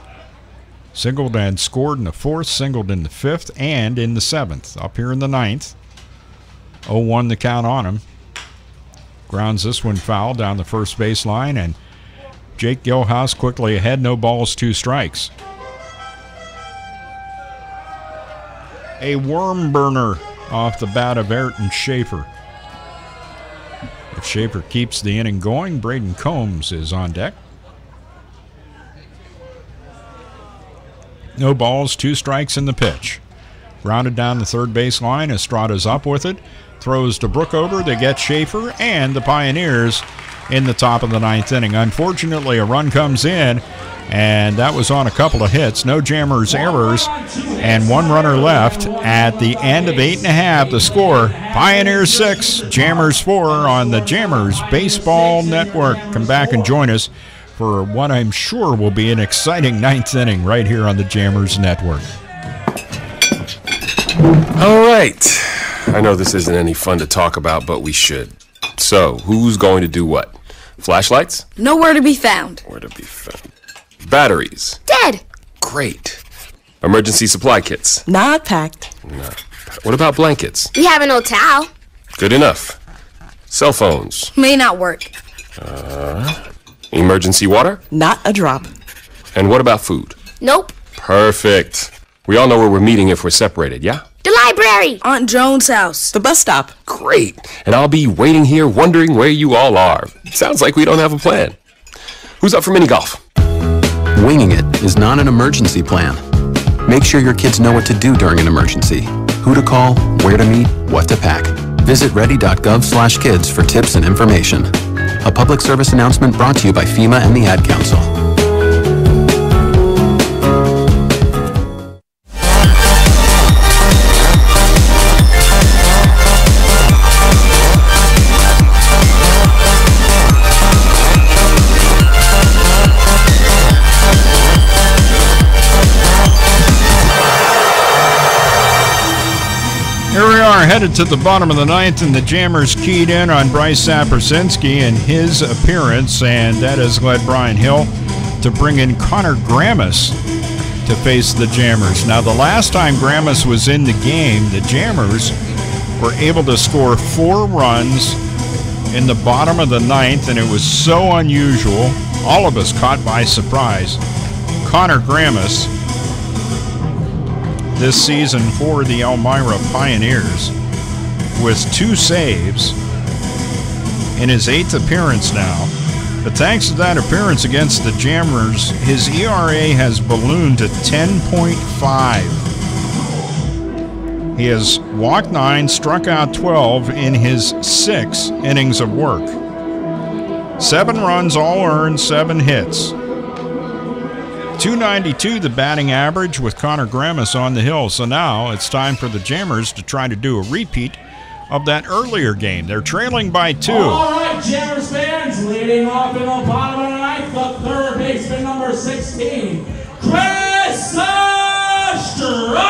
Singled and scored in the 4th, singled in the 5th, and in the 7th. Up here in the 9th. 0-1 the count on him. Grounds this one foul down the first baseline, and Jake Gilhouse quickly ahead. No balls, 2 strikes. A worm burner off the bat of Ayrton Schaefer. If Schaefer keeps the inning going, Braden Combs is on deck. No balls, 2 strikes in the pitch. Grounded down the third baseline. Estrada's up with it. Throws to Brookover. They get Schaefer and the Pioneers in the top of the 9th inning. Unfortunately, a run comes in, and that was on a couple of hits. No Jammers errors, and 1 runner left at the end of 8.5. The score, Pioneers 6, Jammers 4 on the Jammers Baseball Network. Come back and join us for what I'm sure will be an exciting 9th inning right here on the Jammers Network. All right. I know this isn't any fun to talk about, but we should. So, who's going to do what? Flashlights? Nowhere to be found. Where to be found. Batteries? Dead. Great. Emergency supply kits? Not packed. No. What about blankets? We have an old towel. Good enough. Cell phones? May not work. Emergency water? Not a drop. And what about food? Nope. Perfect. We all know where we're meeting if we're separated, yeah? The library. Aunt Joan's house. The bus stop. Great. And I'll be waiting here wondering where you all are. Sounds like we don't have a plan. Who's up for mini golf? Winging it is not an emergency plan. Make sure your kids know what to do during an emergency. Who to call, where to meet, what to pack. Visit ready.gov/kids for tips and information. A public service announcement brought to you by FEMA and the Ad Council. Here we are, headed to the bottom of the 9th, and the Jammers keyed in on Bryce Sapersinski and his appearance, and that has led Brian Hill to bring in Connor Grammas to face the Jammers. Now, the last time Grammas was in the game, the Jammers were able to score 4 runs in the bottom of the 9th, and it was so unusual, all of us caught by surprise. Connor Grammas, this season for the Elmira Pioneers, with 2 saves in his 8th appearance now. But thanks to that appearance against the Jammers, his ERA has ballooned to 10.5. He has walked 9, struck out 12 in his 6 innings of work. 7 runs, all earned, 7 hits. .292 the batting average with Connor Grammas on the hill. So now it's time for the Jammers to try to do a repeat of that earlier game. They're trailing by 2. All right, Jammers fans, leading off in the bottom of the ninth, the third baseman, number 16, Chris Estrada.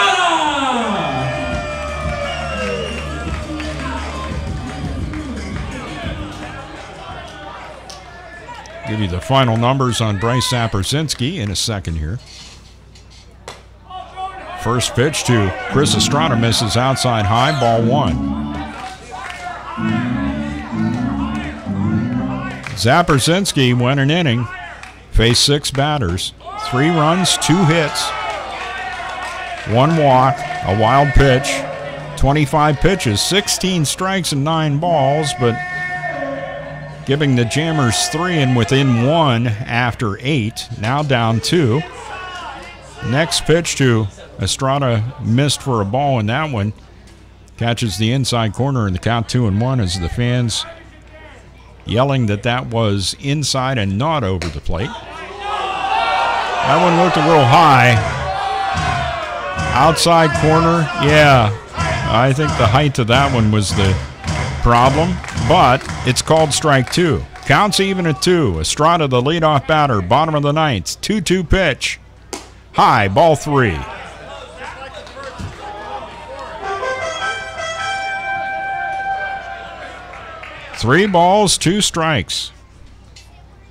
Give you the final numbers on Bryce Saperzinski in a second here. First pitch to Chris Estrada misses outside high, ball 1. Saperzinski went an inning, faced 6 batters, 3 runs, 2 hits, 1 walk, a wild pitch, 25 pitches, 16 strikes and 9 balls, but giving the Jammers 3 and within 1 after 8, now down 2. Next pitch to Estrada missed for a ball in that one. Catches the inside corner in the count 2-1 as the fans yelling that was inside and not over the plate. That one looked a little high. Outside corner, yeah. I think the height of that one was the problem, but it's called strike 2. Counts even at 2. Estrada, the leadoff batter, bottom of the ninth. 2-2 pitch. High, ball 3. Three balls, 2 strikes.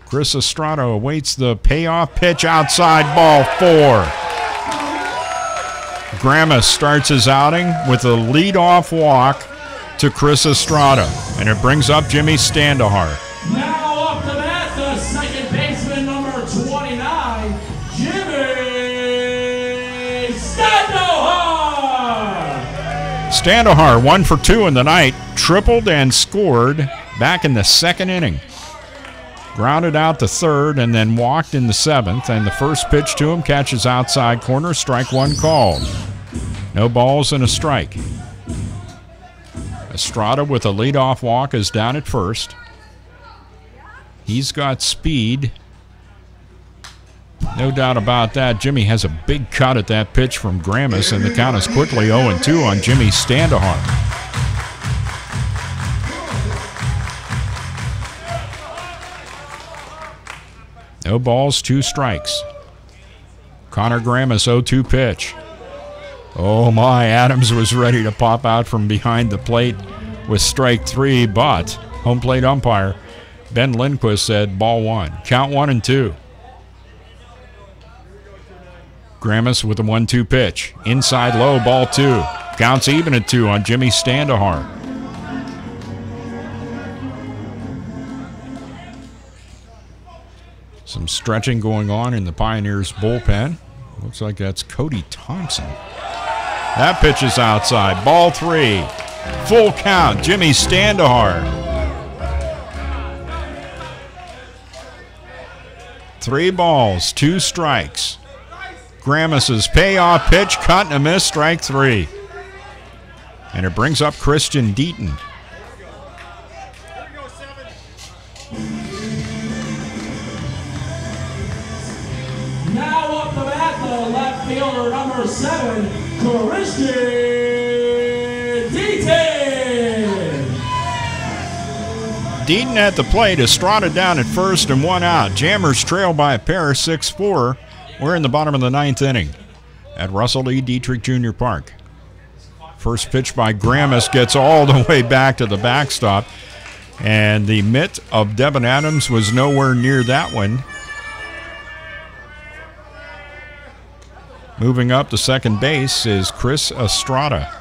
Chris Estrada awaits the payoff pitch outside, ball 4. Grammas starts his outing with a leadoff walk to Chris Estrada, and it brings up Jimmy Standahar. Now up to bat, the second baseman, number 29, Jimmy Standahar. Standahar 1 for 2 in the night, tripled and scored back in the 2nd inning. Grounded out the 3rd and then walked in the 7th, and the first pitch to him catches outside corner, strike 1 called. No balls and a strike. Estrada with a leadoff walk is down at first. He's got speed. No doubt about that. Jimmy has a big cut at that pitch from Grammas, and the count is quickly 0-2 on Jimmy Standahar. No balls, 2 strikes. Connor Grammas 0-2 pitch. Oh my, Adams was ready to pop out from behind the plate with strike 3, but home plate umpire Ben Lindquist said ball 1. Count 1-2. Grammas with a 1-2 pitch. Inside low, ball 2. Counts even at 2 on Jimmy Standahar. Some stretching going on in the Pioneers bullpen. Looks like that's Cody Thompson. That pitch is outside. Ball 3. Full count. Jimmy Standahar. 3 balls, 2 strikes. Grammas's payoff pitch, cut and a miss, strike 3. And it brings up Christian Deaton. Now up the bat, the left fielder, number 7, Christian Deaton. Deaton at the plate, Estrada down at first and 1 out. Jammers trail by a pair, 6-4. We're in the bottom of the 9th inning at Russell E. Dietrich Jr. Park. First pitch by Grammas gets all the way back to the backstop, and the mitt of Devin Adams was nowhere near that one. Moving up to second base is Chris Estrada.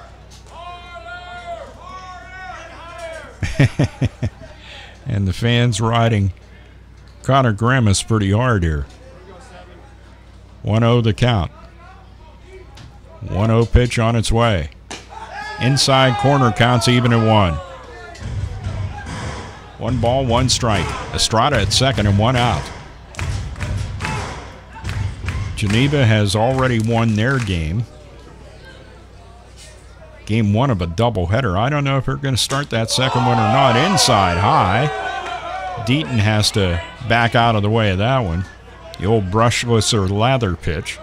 And the fans riding Connor Grammas pretty hard here. 1-0 the count. 1-0 pitch on its way. Inside corner, counts even at 1. 1 ball, 1 strike. Estrada at second and 1 out. Geneva has already won their game. Game 1 of a doubleheader. I don't know if they're going to start that second one or not. Inside high. Deaton has to back out of the way of that one. The old brushless or lather pitch.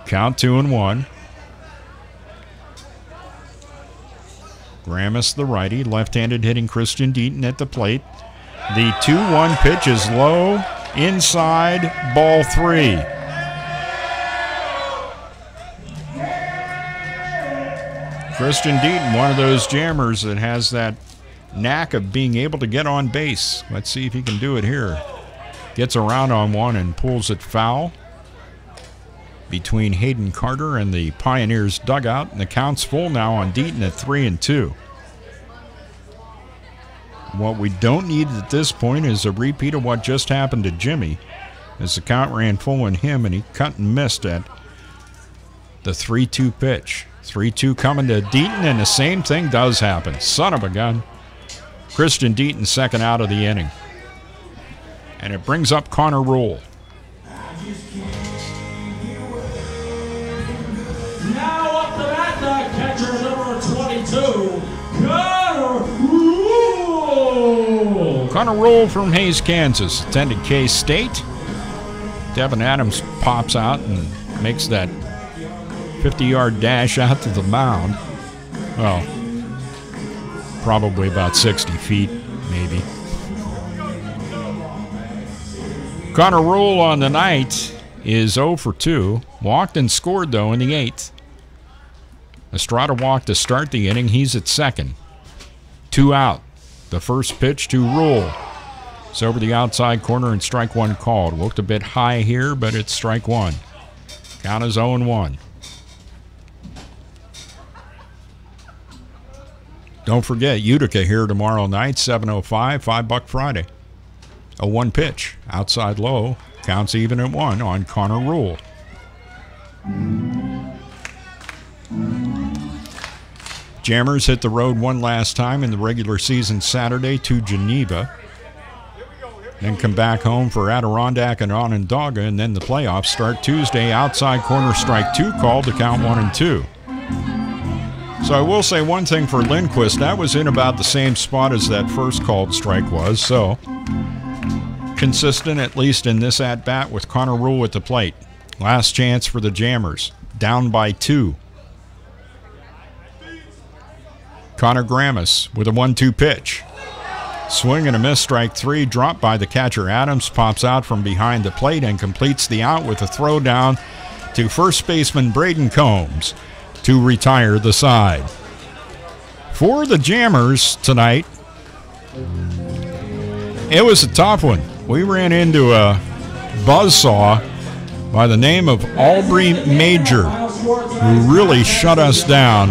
Count 2-1. Gramus, the righty, left-handed hitting Christian Deaton at the plate. The 2-1 pitch is low, inside, ball 3. Christian Deaton, one of those jammers that has that knack of being able to get on base. Let's see if he can do it here. Gets around on one and pulls it foul between Hayden Carter and the Pioneers dugout, and the count's full now on Deaton at 3-2. What we don't need at this point is a repeat of what just happened to Jimmy, as the count ran full on him and he cut and missed at the 3-2 pitch. 3-2 coming to Deaton, and the same thing does happen. Son of a gun. Christian Deaton second out of the inning. And it brings up Connor Rule. Now up to bat, the catcher number 22, Connor Rule. Connor Rule from Hays, Kansas. Attended K-State. Devin Adams pops out and makes that 50-yard dash out to the mound. Well, probably about 60 feet, maybe. Connor Rule on the night is 0 for 2. Walked and scored, though, in the 8th. Estrada walked to start the inning. He's at second. 2 out. The first pitch to Rule. It's over the outside corner and strike one called. Looked a bit high here, but it's strike one. Count is 0-1. Don't forget, Utica here tomorrow night, 7:05, $5 Friday. A 1 pitch, outside low, counts even at 1 on Connor Rule. Jammers hit the road one last time in the regular season Saturday to Geneva. Then come back home for Adirondack and Onondaga, and then the playoffs start Tuesday. Outside corner strike 2 called to count 1-2. So I will say one thing for Lindquist. That was in about the same spot as that first called strike was, so consistent at least in this at-bat with Connor Rule at the plate. Last chance for the Jammers. Down by 2. Connor Gramus with a 1-2 pitch. Swing and a miss, strike 3, dropped by the catcher. Adams pops out from behind the plate and completes the out with a throw down to first baseman Braden Combs to retire the side. For the Jammers tonight, it was a tough one. We ran into a buzzsaw by the name of Aubrey Major, who really shut us down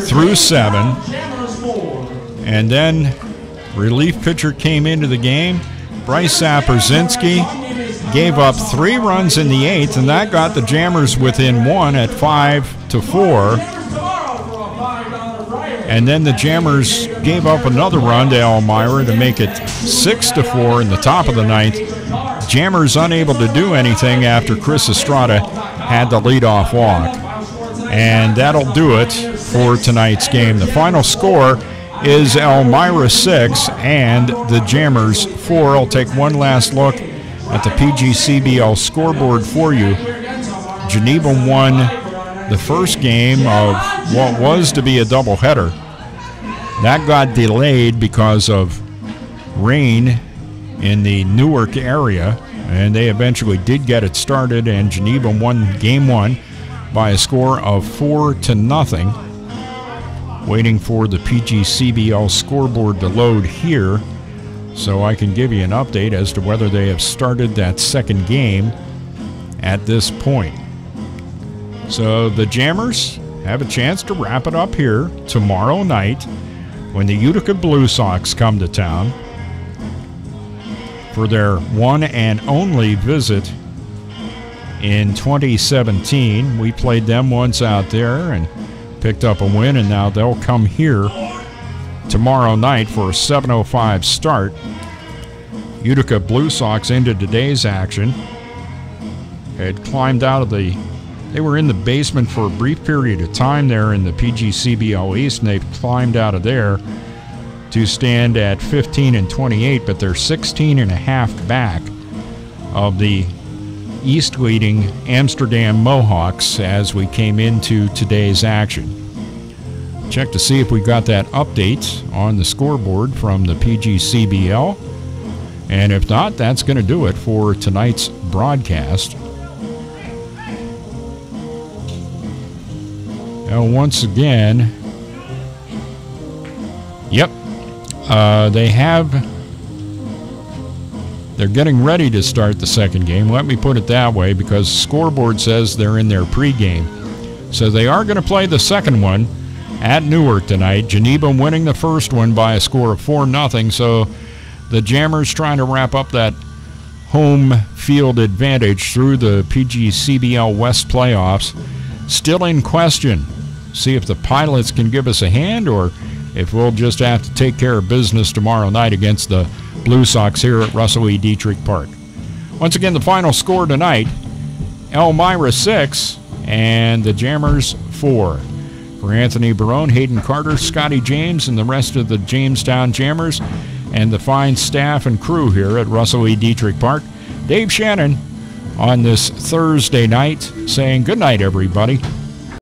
through 7. And then relief pitcher came into the game. Bryce Saperzinski gave up 3 runs in the 8th, and that got the Jammers within 1 at 5-4. And then the Jammers gave up another run to Elmira to make it 6-4 in the top of the 9th. Jammers unable to do anything after Chris Estrada had the leadoff walk. And that'll do it for tonight's game. The final score is Elmira 6 and the Jammers 4. I'll take one last look at the PGCBL scoreboard for you. Geneva won the first game of what was to be a doubleheader. That got delayed because of rain in the Newark area, and they eventually did get it started, and Geneva won game 1 by a score of 4-0. Waiting for the PGCBL scoreboard to load here so I can give you an update as to whether they have started that second game at this point. So the Jammers have a chance to wrap it up here tomorrow night when the Utica Blue Sox come to town for their one and only visit in 2017. We played them once out there and picked up a win, and now they'll come here tomorrow night for a 7:05 start. Utica Blue Sox into today's action had climbed out of they were in the basement for a brief period of time there in the PGCBL East, and they've climbed out of there to stand at 15-28, but they're 16.5 back of the East leading Amsterdam Mohawks as we came into today's action. Check to see if we got that update on the scoreboard from the PGCBL. And if not, that's going to do it for tonight's broadcast. Now, once again, yep, they're getting ready to start the second game. Let me put it that way, because the scoreboard says they're in their pregame. So they are going to play the second one at Newark tonight. Geneva winning the first one by a score of 4-0. So the Jammers trying to wrap up that home field advantage through the PGCBL West playoffs. Still in question. See if the Pilots can give us a hand, or if we'll just have to take care of business tomorrow night against the Blue Sox here at Russell E. Dietrich Park. Once again, the final score tonight, Elmira 6 and the Jammers 4. For Anthony Barone, Hayden Carter, Scotty James, and the rest of the Jamestown Jammers, and the fine staff and crew here at Russell E. Dietrich Park, Dave Shannon on this Thursday night saying good night, everybody.